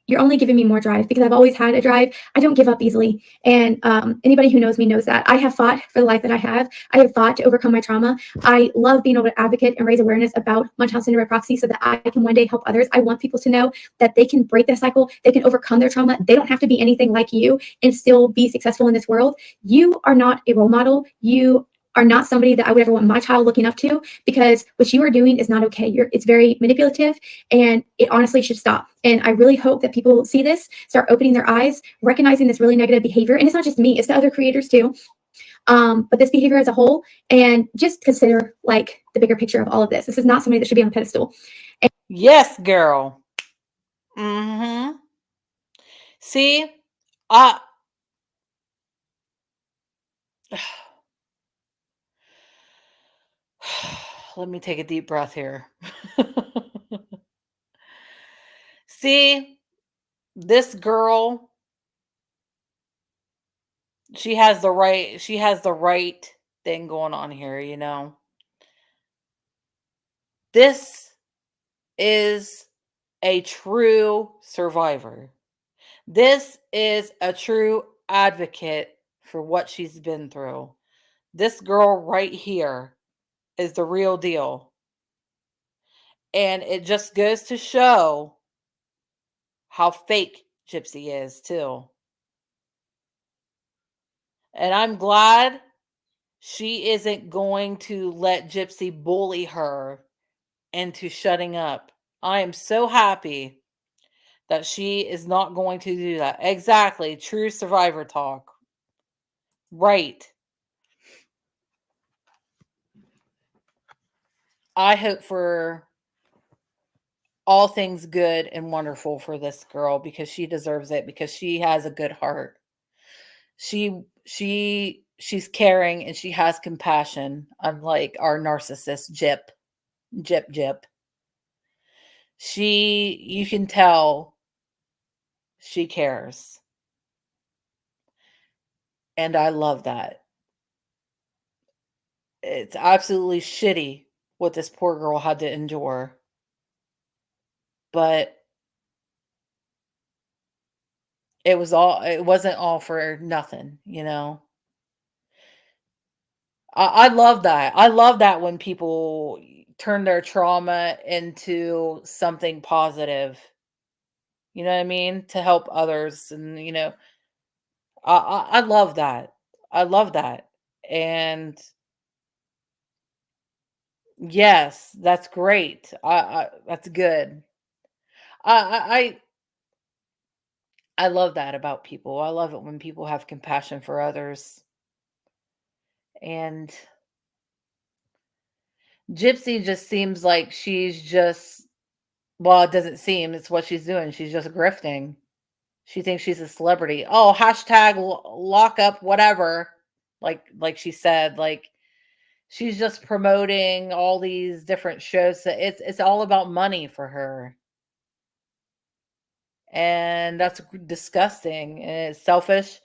you're only giving me more drive because I've always had a drive. I don't give up easily. And anybody who knows me knows that. I have fought for the life that I have. I have fought to overcome my trauma. I love being able to advocate and raise awareness about mental health syndrome and proxy so that I can one day help others. I want people to know that they can break the cycle. They can overcome their trauma. They don't have to be anything like you and still be successful in this world. You are not a role model. You are not somebody that I would ever want my child looking up to, because what you are doing is not okay. It's very manipulative, and it honestly should stop. And I really hope that people see this, start opening their eyes, recognizing this really negative behavior. And it's not just me, it's the other creators too. But this behavior as a whole, and just consider like the bigger picture of all of this. This is not somebody that should be on a pedestal. Yes, girl. Mm-hmm. See, I let me take a deep breath here. See, this girl, she has the right thing going on here, you know. This is a true survivor. This is a true advocate for what she's been through. This girl right here is the real deal. And it just goes to show how fake Gypsy is, too. And I'm glad she isn't going to let Gypsy bully her into shutting up. I am so happy that she is not going to do that. Exactly. True survivor talk. Right. I hope for all things good and wonderful for this girl, because she deserves it, because she has a good heart. She's caring and she has compassion, unlike our narcissist Jip. You can tell she cares. And I love that. It's absolutely shitty what this poor girl had to endure. But it wasn't all for nothing, you know. I love that. I love that when people turn their trauma into something positive. You know what I mean? To help others. And, you know, I love that. I love that. And yes, that's great. That's good. I I love that about people. I love it when people have compassion for others. And Gypsy just seems like she's just, well, it doesn't seem, it's what she's doing. She's just grifting. She thinks she's a celebrity. Oh, hashtag lock up, whatever. Like she said, like she's just promoting all these different shows. It's all about money for her. And that's disgusting, and it's selfish,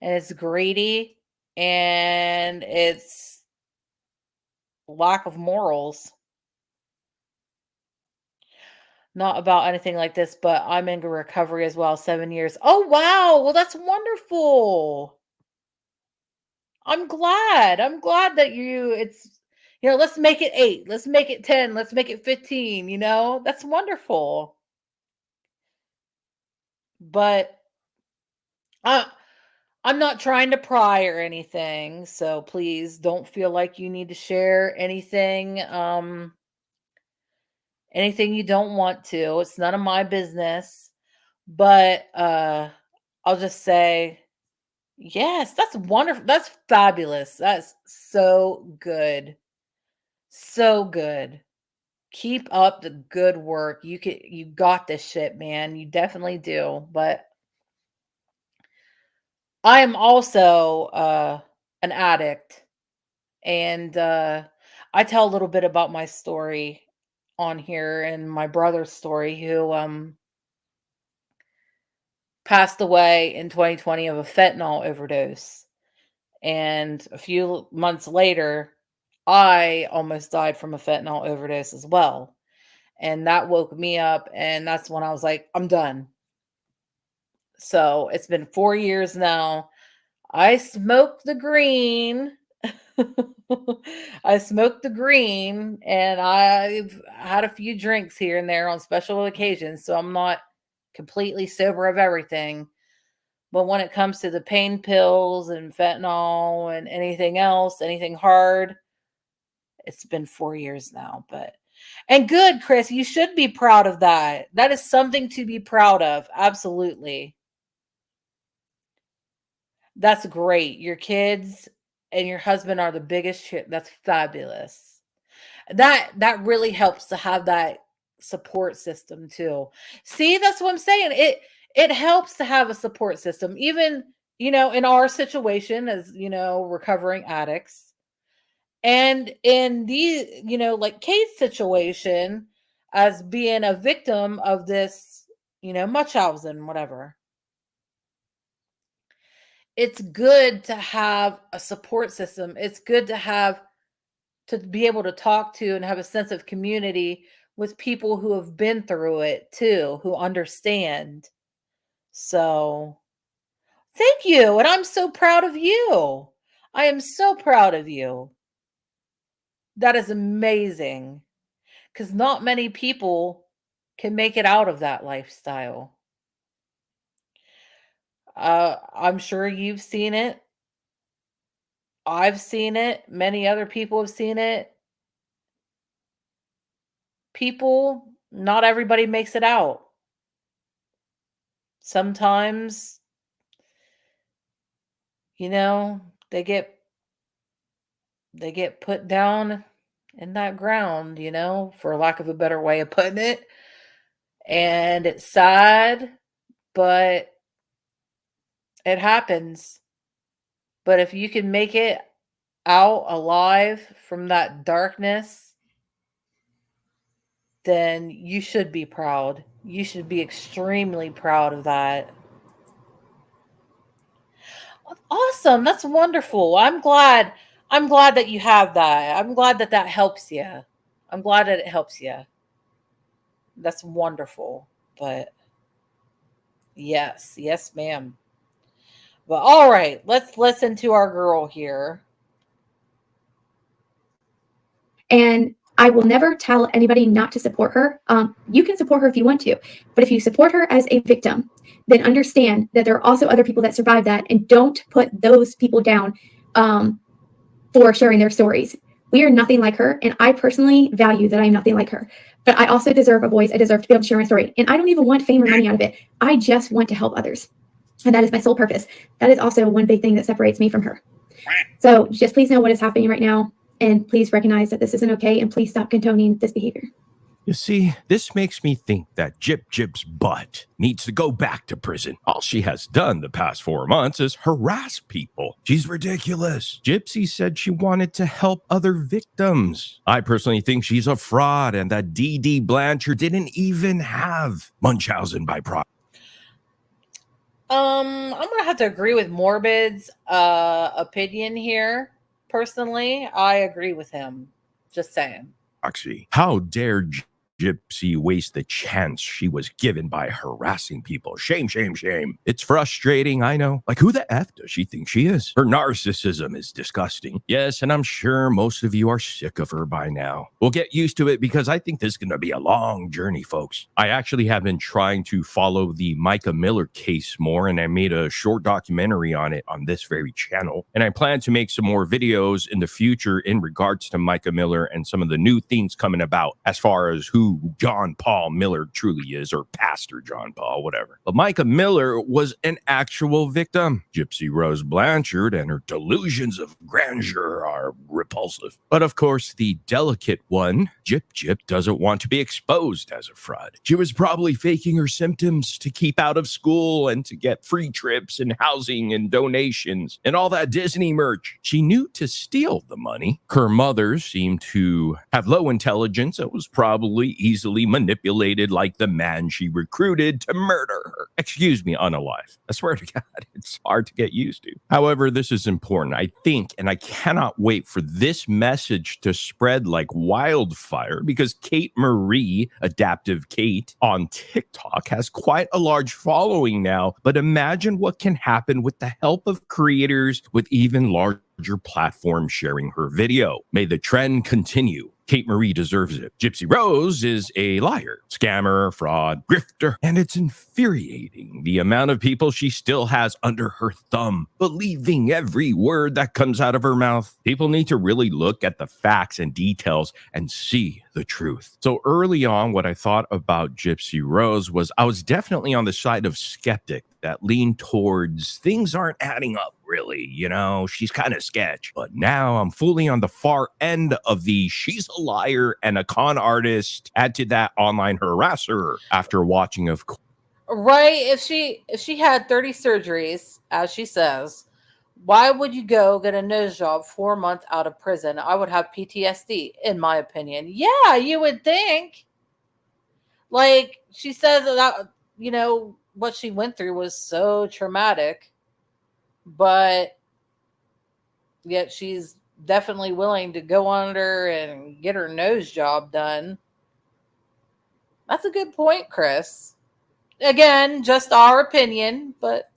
and it's greedy, and it's lack of morals. Not about anything like this, but I'm in recovery as well, 7 years. Oh, wow. Well, that's wonderful. I'm glad. I'm glad that let's make it 8. Let's make it 10. Let's make it 15, you know? That's wonderful. But uh, I'm not trying to pry or anything, so please don't feel like you need to share anything you don't want to. It's none of my business. But I'll just say, yes, that's wonderful. That's fabulous. That's so good. So good. Keep up the good work. You got this shit, man. You definitely do. But I am also an addict, and I tell a little bit about my story on here, and my brother's story, who passed away in 2020 of a fentanyl overdose. And a few months later, I almost died from a fentanyl overdose as well. And that woke me up. And that's when I was like, I'm done. So it's been 4 years now. I smoke the green. I smoke the green, and I've had a few drinks here and there on special occasions, so I'm not completely sober of everything. But when it comes to the pain pills and fentanyl and anything else, anything hard, it's been 4 years now. And good, Chris, you should be proud of that. That is something to be proud of. Absolutely. That's great. Your kids and your husband are the biggest shit. That's fabulous. That really helps to have that support system too. See, that's what I'm saying. It helps to have a support system, even, in our situation as, recovering addicts. And in the, like Kate's situation as being a victim of this, Munchausen, whatever. It's good to have a support system. It's good to be able to talk to and have a sense of community with people who have been through it too, who understand. So thank you. And I'm so proud of you. I am so proud of you. That is amazing, because not many people can make it out of that lifestyle. I'm sure you've seen it. I've seen it. Many other people have seen it. Not everybody makes it out. Sometimes, they get put down in that ground, for lack of a better way of putting it. And it's sad, but it happens. But if you can make it out alive from that darkness, then you should be proud. You should be extremely proud of that. Awesome. That's wonderful. I'm glad that you have that. I'm glad that helps you. I'm glad that it helps you. That's wonderful. But yes, ma'am. But all right, let's listen to our girl here. And I will never tell anybody not to support her. You can support her if you want to, but if you support her as a victim, then understand that there are also other people that survive that, and don't put those people down for sharing their stories. We are nothing like her, and I personally value that I'm nothing like her. But I also deserve a voice. I deserve to be able to share my story, and I don't even want fame or money out of it. I just want to help others, and that is my sole purpose. That is also one big thing that separates me from her. So just please know what is happening right now, and please recognize that this isn't okay, and please stop condoning this behavior. You see, this makes me think that Gyp's butt needs to go back to prison. All she has done the past 4 months is harass people. She's ridiculous. Gypsy said she wanted to help other victims. I personally think she's a fraud, and that D.D. Blanchard didn't even have Munchausen by proxy. I'm gonna have to agree with Morbid's opinion here. Personally, I agree with him. Just saying. How dare Gypsy waste the chance she was given by harassing people? Shame, shame, shame. It's frustrating, I know. Like, who the F does she think she is? Her narcissism is disgusting. Yes, and I'm sure most of you are sick of her by now. We'll get used to it, because I think this is going to be a long journey, folks. I actually have been trying to follow the Micah Miller case more, and I made a short documentary on it on this very channel. And I plan to make some more videos in the future in regards to Micah Miller and some of the new things coming about as far as who John Paul Miller truly is, or Pastor John Paul, whatever. But Micah Miller was an actual victim. Gypsy Rose Blanchard and her delusions of grandeur are repulsive. But of course, the delicate one, Gyp doesn't want to be exposed as a fraud. She was probably faking her symptoms to keep out of school and to get free trips and housing and donations and all that Disney merch. She knew to steal the money. Her mother seemed to have low intelligence and was probably easily manipulated like the man she recruited to murder her. Excuse me, unalive. I swear to God, it's hard to get used to. However, this is important. I think, and I cannot wait for this message to spread like wildfire, because Kate Marie, Adaptive Kate, on TikTok has quite a large following now. But imagine what can happen with the help of creators with even larger platforms sharing her video. May the trend continue. Kate Marie deserves it. Gypsy Rose is a liar, scammer, fraud, grifter, and it's infuriating the amount of people she still has under her thumb, believing every word that comes out of her mouth. People need to really look at the facts and details and see the truth. So early on, what I thought about Gypsy Rose was I was definitely on the side of skeptic that leaned towards things aren't adding up, really. You know, she's kind of sketch. But now I'm fully on the far end of the she's a liar and a con artist. Add to that online harasser after watching, of course. Right. If she had 30 surgeries, as she says, why would you go get a nose job 4 months out of prison? I would have PTSD, in my opinion. Yeah, you would think. Like, she says that, you know, what she went through was so traumatic, but yet she's definitely willing to go under and get her nose job done. That's a good point, Chris. Again, just our opinion, but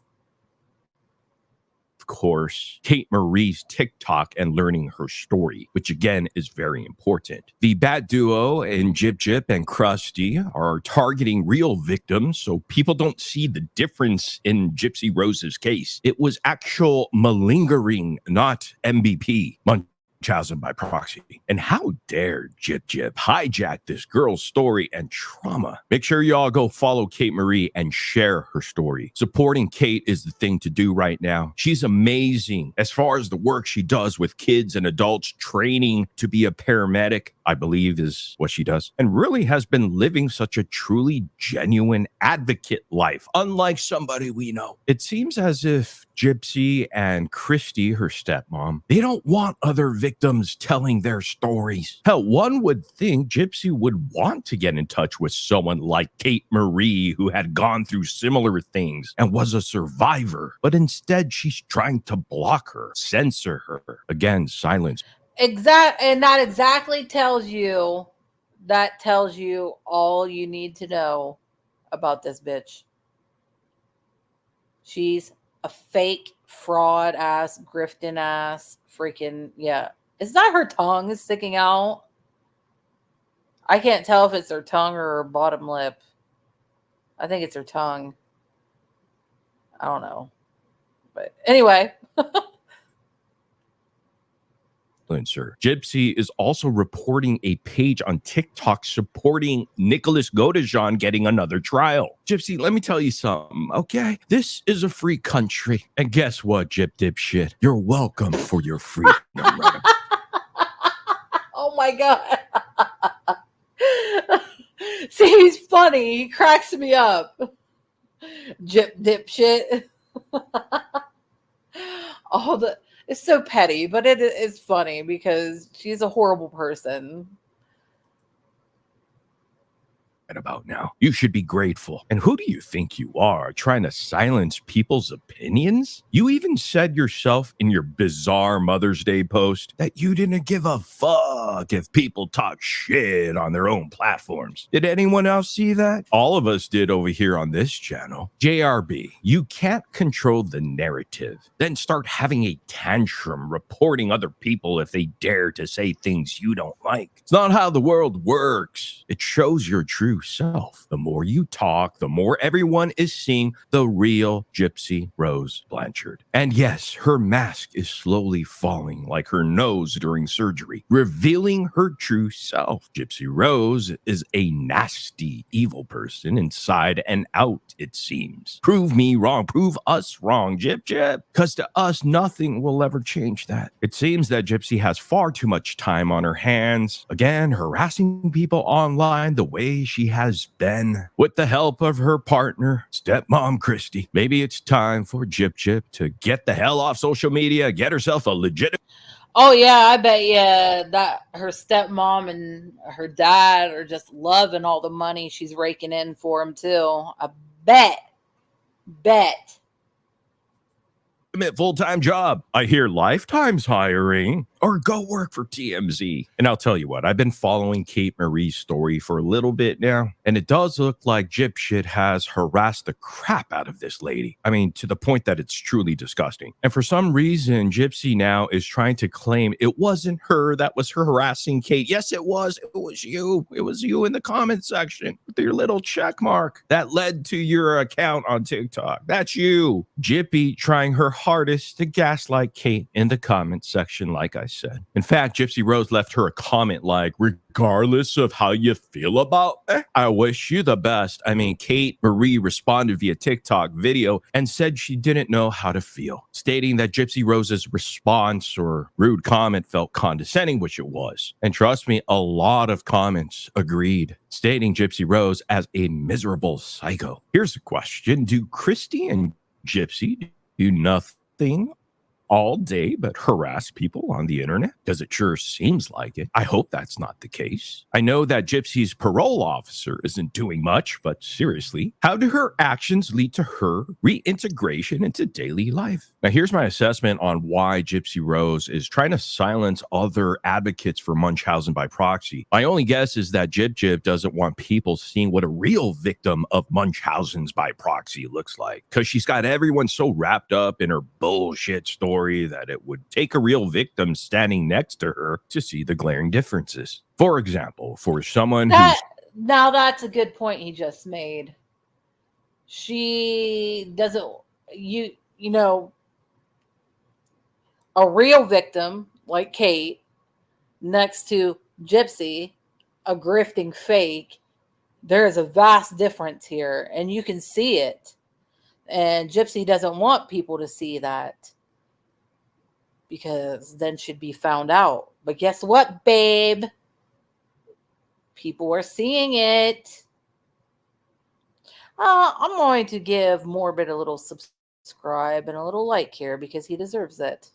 Of course, Kate Marie's TikTok and learning her story, which again is very important. The Bat Duo and Gyp and Krusty are targeting real victims, so people don't see the difference in Gypsy Rose's case. It was actual malingering, not MVP. Munchausen by proxy. And how dare Gyp hijack this girl's story and trauma? Make sure y'all go follow Kate Marie and share her story. Supporting Kate is the thing to do right now. She's amazing as far as the work she does with kids and adults training to be a paramedic, I believe is what she does, and really has been living such a truly genuine advocate life, unlike somebody we know. It seems as if Gypsy and Christy, her stepmom, they don't want other victims telling their stories. Hell, one would think Gypsy would want to get in touch with someone like Kate Marie, who had gone through similar things and was a survivor, but instead she's trying to block her, censor her. Again, silence. and that exactly tells you all you need to know about this bitch. She's a fake fraud ass, grifting ass, freaking, yeah. Is that her tongue sticking out? I can't tell if it's her tongue or her bottom lip. I think it's her tongue. I don't know. But anyway. Influencer. Gypsy is also reporting a page on TikTok supporting Nicholas Godejohn getting another trial. Gypsy, let me tell you something, okay? This is a free country. And guess what, Gyp dipshit? You're welcome for your freedom. Oh my God. See, he's funny. He cracks me up. Gyp dipshit. It's so petty, but it is funny because she's a horrible person. About now, you should be grateful. And who do you think you are, trying to silence people's opinions? You even said yourself in your bizarre Mother's Day post that you didn't give a fuck if people talk shit on their own platforms. Did anyone else see that? All of us did over here on this channel. JRB, you can't control the narrative, then start having a tantrum reporting other people if they dare to say things you don't like. It's not how the world works. It shows your true self. The more you talk, the more everyone is seeing the real Gypsy Rose Blanchard. And yes, her mask is slowly falling like her nose during surgery, revealing her true self. Gypsy Rose is a nasty, evil person inside and out, it seems. Prove me wrong. Prove us wrong, Gyp. Because to us, nothing will ever change that. It seems that Gypsy has far too much time on her hands, again, harassing people online the way she has been, with the help of her partner, stepmom Christy. Maybe it's time for Gyp to get the hell off social media, get herself a legitimate. Oh yeah, I bet yeah that her stepmom and her dad are just loving all the money she's raking in for him too. I bet. Full-time job. I hear Lifetime's hiring, or go work for TMZ. And I'll tell you what, I've been following Kate Marie's story for a little bit now, and it does look like Gypsy has harassed the crap out of this lady. I mean, to the point that it's truly disgusting. And for some reason, Gypsy now is trying to claim it wasn't her that was her harassing Kate. Yes, it was. It was you. It was you in the comment section with your little check mark that led to your account on TikTok. That's you. Gypsy trying her hardest to gaslight Kate in the comment section, like I said. In fact, Gypsy Rose left her a comment like, regardless of how you feel about me, I wish you the best. I mean, Kate Marie responded via TikTok video and said she didn't know how to feel, stating that Gypsy Rose's response or rude comment felt condescending, which it was. And trust me, a lot of comments agreed, stating Gypsy Rose as a miserable psycho. Here's a question. Do Christy and Gypsy do nothing all day but harass people on the internet? Because it sure seems like it. I hope that's not the case. I know that Gypsy's parole officer isn't doing much, but seriously, how do her actions lead to her reintegration into daily life? Now, here's my assessment on why Gypsy Rose is trying to silence other advocates for Munchausen by proxy. My only guess is that Gyp doesn't want people seeing what a real victim of Munchausen's by proxy looks like, because she's got everyone so wrapped up in her bullshit story that it would take a real victim standing next to her to see the glaring differences. For example, for someone now that's a good point he just made. She doesn't, you know, a real victim like Kate next to Gypsy, a grifting fake. There is a vast difference here, and you can see it. And Gypsy doesn't want people to see that, because then she'd be found out. But guess what, babe? People are seeing it. I'm going to give Morbid a little subscribe and a little like here because he deserves it.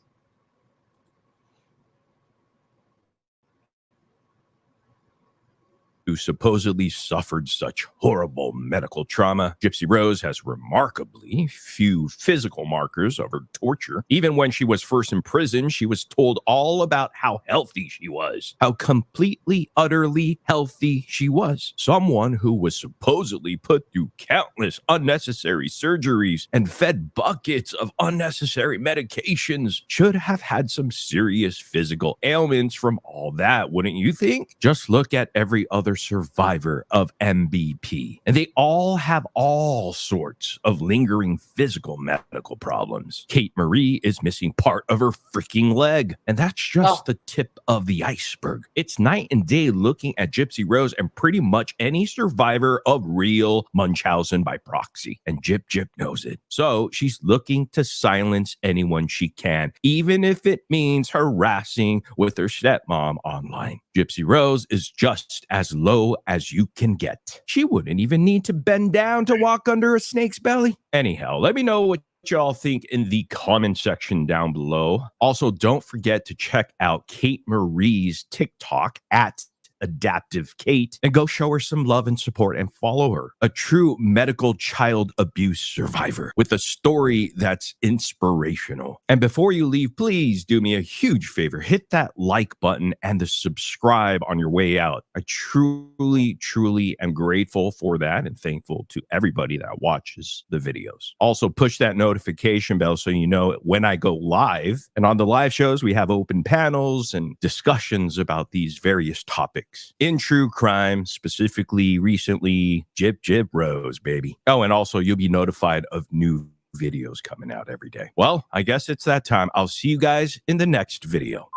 who supposedly suffered such horrible medical trauma. Gypsy Rose has remarkably few physical markers of her torture. Even when she was first in prison, she was told all about how healthy she was, how completely, utterly healthy she was. Someone who was supposedly put through countless unnecessary surgeries and fed buckets of unnecessary medications should have had some serious physical ailments from all that, wouldn't you think? Just look at every other survivor of MBP, and they all have all sorts of lingering physical medical problems. Kate Marie is missing part of her freaking leg, and that's just the tip of the iceberg. It's night and day looking at Gypsy Rose and pretty much any survivor of real Munchausen by proxy, and Gyp knows it. So she's looking to silence anyone she can, even if it means harassing with her stepmom online. Gypsy Rose is just as low as you can get. She wouldn't even need to bend down to walk under a snake's belly. Anyhow, let me know what y'all think in the comment section down below. Also, don't forget to check out Kate Marie's TikTok at Adaptive Kate and go show her some love and support and follow her. A true medical child abuse survivor with a story that's inspirational. And before you leave, please do me a huge favor. Hit that like button and the subscribe on your way out. I truly am grateful for that and thankful to everybody that watches the videos. Also, push that notification bell so you know when I go live. And on the live shows, we have open panels and discussions about these various topics in true crime, specifically recently Gyp Rose, baby. Oh, and also you'll be notified of new videos coming out every day. Well, I guess it's that time. I'll see you guys in the next video.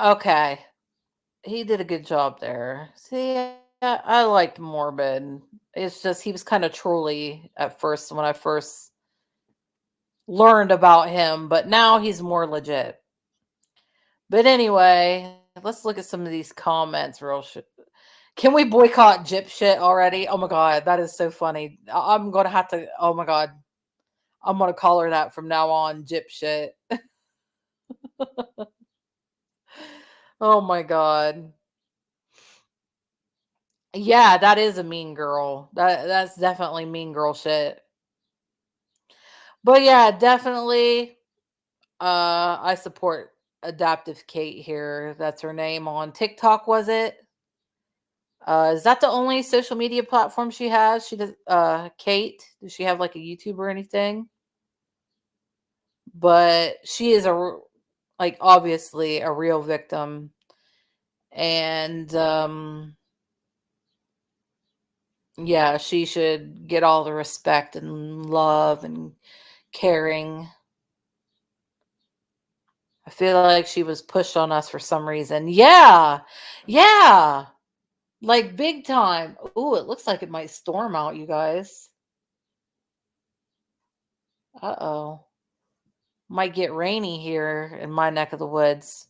Okay. He did a good job there. See, I liked Morbid. It's just he was kind of trolly at first when I first learned about him, but now he's more legit. But anyway, let's look at some of these comments real shit. Can we boycott Gyp shit already? Oh my god, that is so funny. I'm gonna have to, oh my god. I'm gonna call her that from now on, Gyp shit. Oh my god. Yeah, that is a mean girl. That's definitely mean girl shit. But yeah, definitely I support Adaptive Kate here. That's her name on TikTok, was it? Is that the only social media platform she has? She does Kate. Does she have like a YouTube or anything? But she is like obviously a real victim. And yeah, she should get all the respect and love and caring. I feel like she was pushed on us for some reason. Yeah. Yeah. Like big time. Ooh, it looks like it might storm out, you guys. Uh-oh. Might get rainy here in my neck of the woods.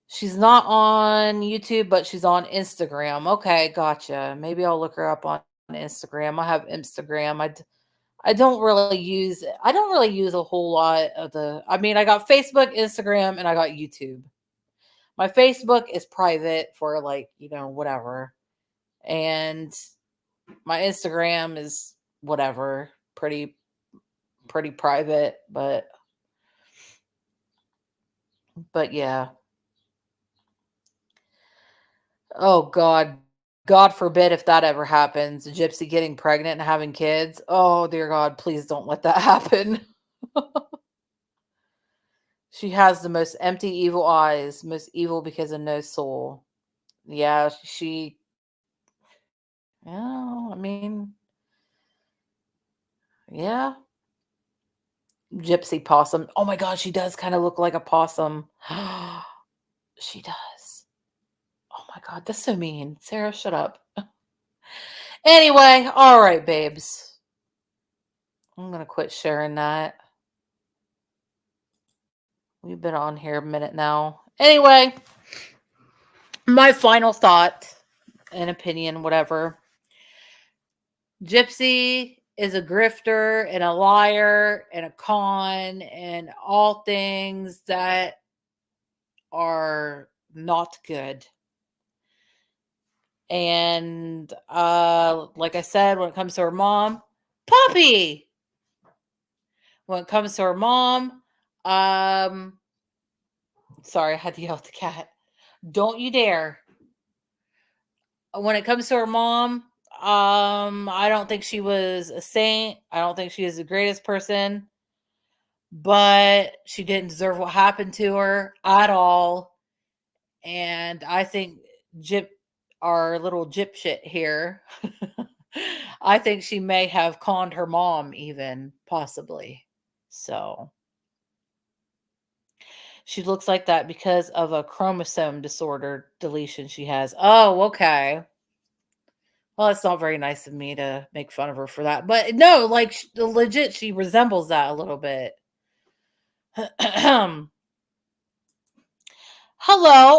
She's not on YouTube, but she's on Instagram. Okay, gotcha. Maybe I'll look her up on Instagram. I have Instagram. I don't really use a whole lot of I got Facebook, Instagram, and I got YouTube. My Facebook is private for like, whatever. And my Instagram is whatever, pretty private, but yeah. Oh God. God forbid if that ever happens. Gypsy getting pregnant and having kids. Oh dear God, please don't let that happen. She has the most empty, evil eyes, most evil because of no soul. Yeah, yeah, yeah. Gypsy possum. Oh my God, she does kind of look like a possum. She does. Oh my God, that's so mean. Sarah, shut up. Anyway, all right, babes. I'm going to quit sharing that. We've been on here a minute now. Anyway, my final thought and opinion, whatever. Gypsy is a grifter and a liar and a con and all things that are not good. And like I said, when it comes to her mom, Poppy. When it comes to her mom, sorry, I had to yell at the cat. Don't you dare. When it comes to her mom, I don't think she was a saint. I don't think she is the greatest person, but she didn't deserve what happened to her at all. And I think our little Gyp shit here, I think she may have conned her mom even, possibly. So she looks like that because of a chromosome disorder deletion she has. Oh, okay. Well, it's not very nice of me to make fun of her for that. But no, like legit, she resembles that a little bit. Hello,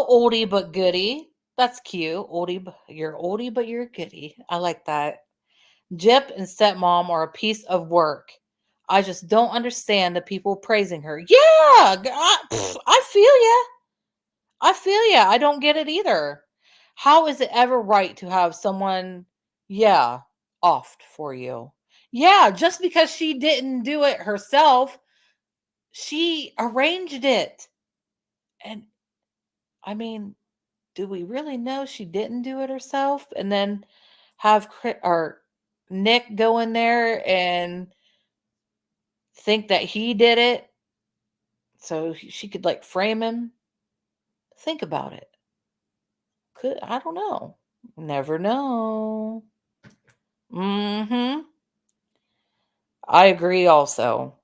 oldie but goodie. That's cute. You're oldie but you're goodie. I like that. Jip and stepmom are a piece of work. I just don't understand the people praising her. Yeah, I feel ya. I feel ya. I don't get it either. How is it ever right to have someone, yeah, offed for you? Yeah, just because she didn't do it herself, she arranged it. And I mean, do we really know she didn't do it herself? And then have Nick go in there and think that he did it so she could like frame him? Think about it. I don't know. Never know. I agree also.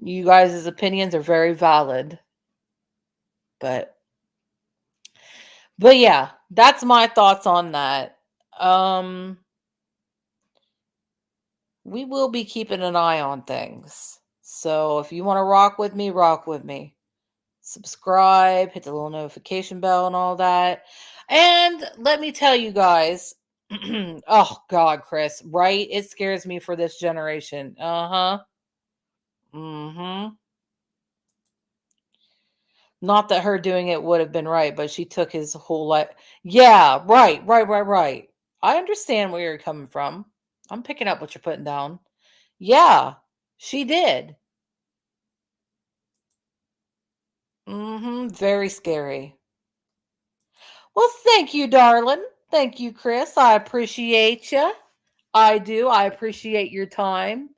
You guys' opinions are very valid. But yeah, that's my thoughts on that. We will be keeping an eye on things. So if you want to rock with me, rock with me. Subscribe, hit the little notification bell and all that. And let me tell you guys, oh God, Chris, right? It scares me for this generation. Uh-huh. Mm-hmm. Not that her doing it would have been right, but she took his whole life. Yeah, right. I understand where you're coming from. I'm picking up what you're putting down. Yeah, she did. Very scary. Well, thank you, darling. Thank you, Chris. I appreciate you. I do. I appreciate your time.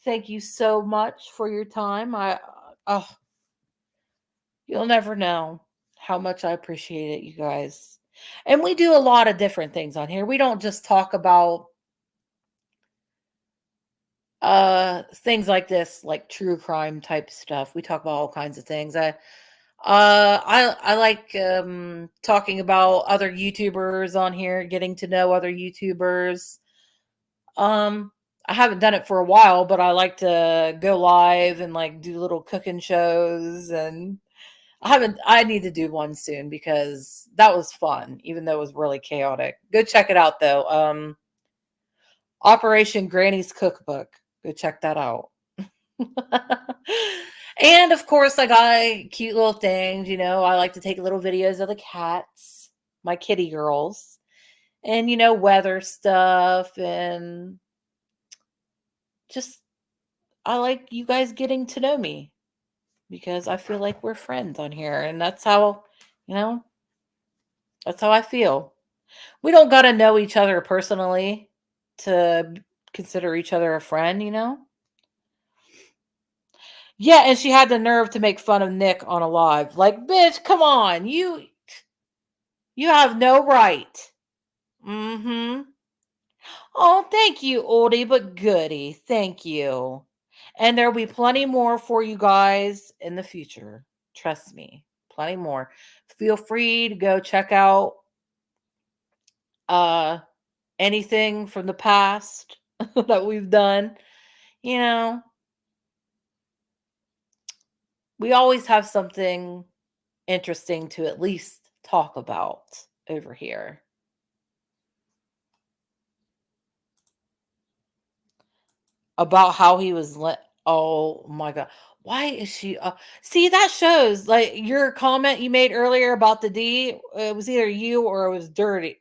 Thank you so much for your time. Oh, you'll never know how much I appreciate it, you guys. And we do a lot of different things on here. We don't just talk about things like this, like true crime type stuff. We talk about all kinds of things. I like talking about other YouTubers on here, getting to know other YouTubers. I haven't done it for a while, but I like to go live and like do little cooking shows, and I need to do one soon because that was fun, even though it was really chaotic. Go check it out though. Operation Granny's Cookbook. Go check that out. And of course, I got cute little things. I like to take little videos of the cats, my kitty girls, and weather stuff, and just I like you guys getting to know me because I feel like we're friends on here, and that's how I feel. We don't got to know each other personally to consider each other a friend. Yeah, and she had the nerve to make fun of Nick on a live. Like, bitch, come on. You have no right. Oh, thank you, oldie but goodie. Thank you. And there'll be plenty more for you guys in the future. Trust me. Plenty more. Feel free to go check out anything from the past that we've done. We always have something interesting to at least talk about over here. About how he was oh my god. Why is she see, that shows like your comment you made earlier about the D. It was either you or it was Dirty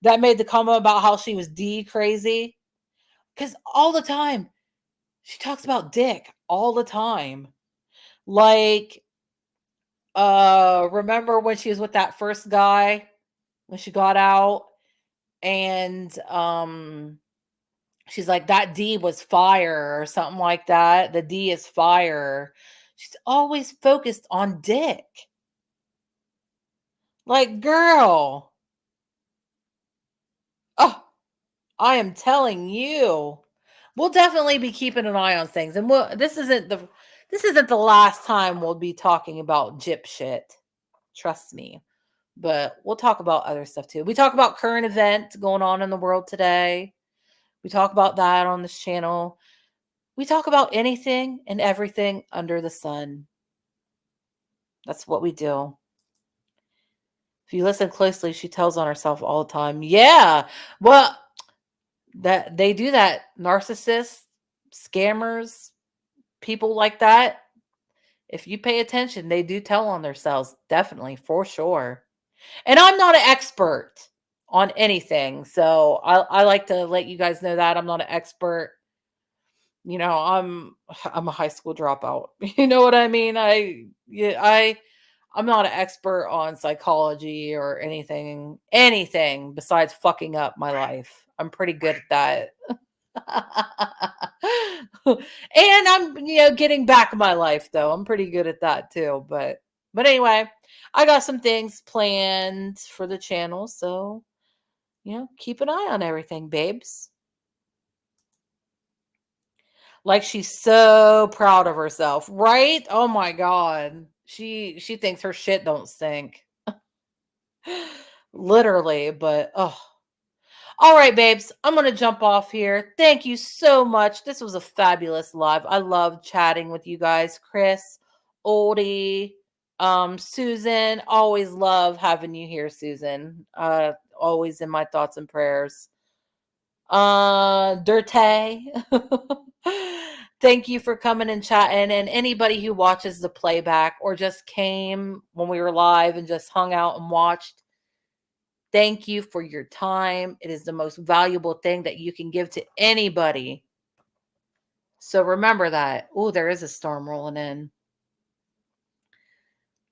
that made the comment about how she was D crazy. Because all the time she talks about dick all the time. Like, remember when she was with that first guy when she got out, and she's like, that D was fire or something like that. The D is fire. She's always focused on dick. Like, girl. Oh, I am telling you. We'll definitely be keeping an eye on things. And this isn't the last time we'll be talking about gyp shit. Trust me. But we'll talk about other stuff too. We talk about current events going on in the world today. We talk about that on this channel. We talk about anything and everything under the sun. That's what we do. If you listen closely, she tells on herself all the time. Yeah. Well, that they do that. Narcissists, scammers, people like that. If you pay attention, they do tell on themselves. Definitely, for sure. And I'm not an expert on anything. So I like to let you guys know that I'm not an expert. I'm a high school dropout. You know what I mean? I'm not an expert on psychology or anything besides fucking up my life. I'm pretty good at that. And I'm getting back my life though. I'm pretty good at that too. But anyway, I got some things planned for the channel, so keep an eye on everything, babes. Like, she's so proud of herself, right? Oh my god. She thinks her shit don't stink. Literally, but oh. All right, babes, I'm going to jump off here. Thank you so much. This was a fabulous live. I love chatting with you guys. Chris, Oldie, Susan, always love having you here, Susan. Always in my thoughts and prayers. Dirte. Thank you for coming and chatting. And anybody who watches the playback or just came when we were live and just hung out and watched, thank you for your time. It is the most valuable thing that you can give to anybody. So remember that. Oh, there is a storm rolling in.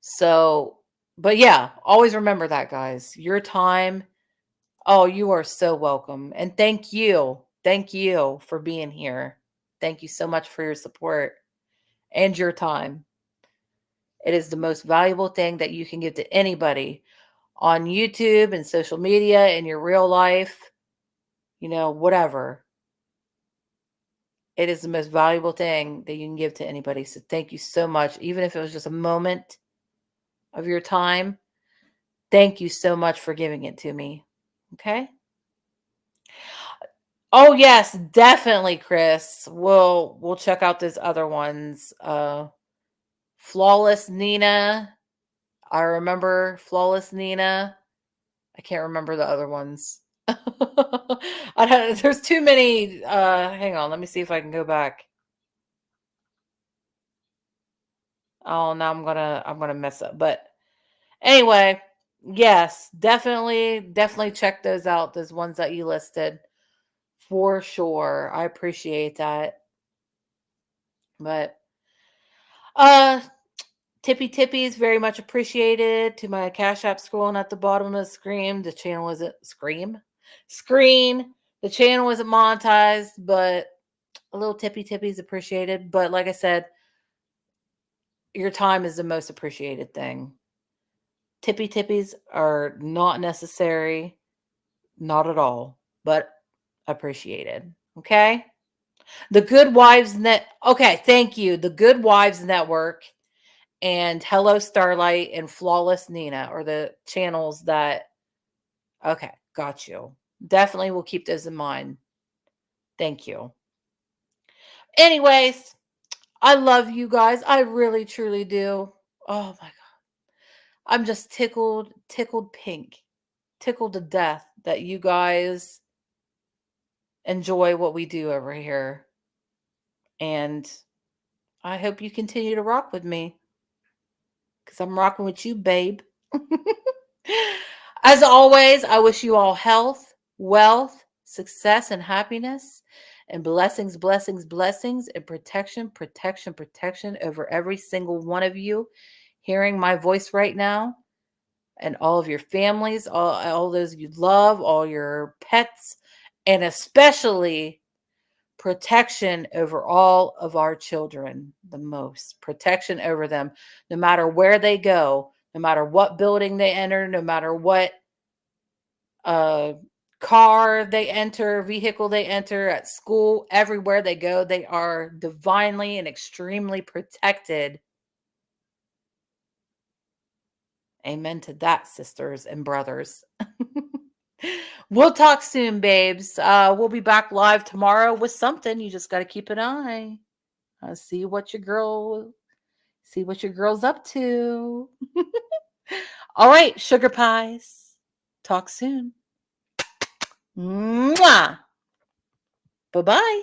So, but yeah, always remember that, guys. Your time. Oh, you are so welcome. And thank you. Thank you for being here. Thank you so much for your support and your time. It is the most valuable thing that you can give to anybody on YouTube and social media, in your real life, whatever. It is the most valuable thing that you can give to anybody. So thank you so much. Even if it was just a moment of your time, thank you so much for giving it to me. Okay? Oh yes, definitely, Chris. We'll check out those other ones. Flawless Nina. I remember Flawless Nina. I can't remember the other ones. There's too many. Hang on, let me see if I can go back. Oh, now I'm gonna mess up. But anyway, yes, definitely check those out. Those ones that you listed for sure. I appreciate that. But Tippy is very much appreciated. To my Cash App scrolling at the bottom of the screen. The channel isn't screen. The channel isn't monetized, but a little tippy is appreciated. But like I said, your time is the most appreciated thing. Tippies are not necessary, not at all, but appreciated. Okay. The Good Wives Okay, thank you. The Good Wives Network and Hello Starlight and Flawless Nina are the channels that. Okay, got you. Definitely will keep those in mind. Thank you. Anyways, I love you guys. I really, truly do. Oh my God. I'm just tickled pink, tickled to death that you guys enjoy what we do over here. And I hope you continue to rock with me because I'm rocking with you, babe. As always, I wish you all health, wealth, success, and happiness, and blessings, and protection over every single one of you hearing my voice right now, and all of your families, all those you love, all your pets, and especially protection over all of our children, the most protection over them, no matter where they go, no matter what building they enter, no matter what car they enter, vehicle they enter, at school, everywhere they go, they are divinely and extremely protected. Amen to that, sisters and brothers. We'll talk soon, babes. We'll be back live tomorrow with something. You just got to keep an eye. See what your girl's up to. All right, sugar pies. Talk soon. Mwah. Bye-bye.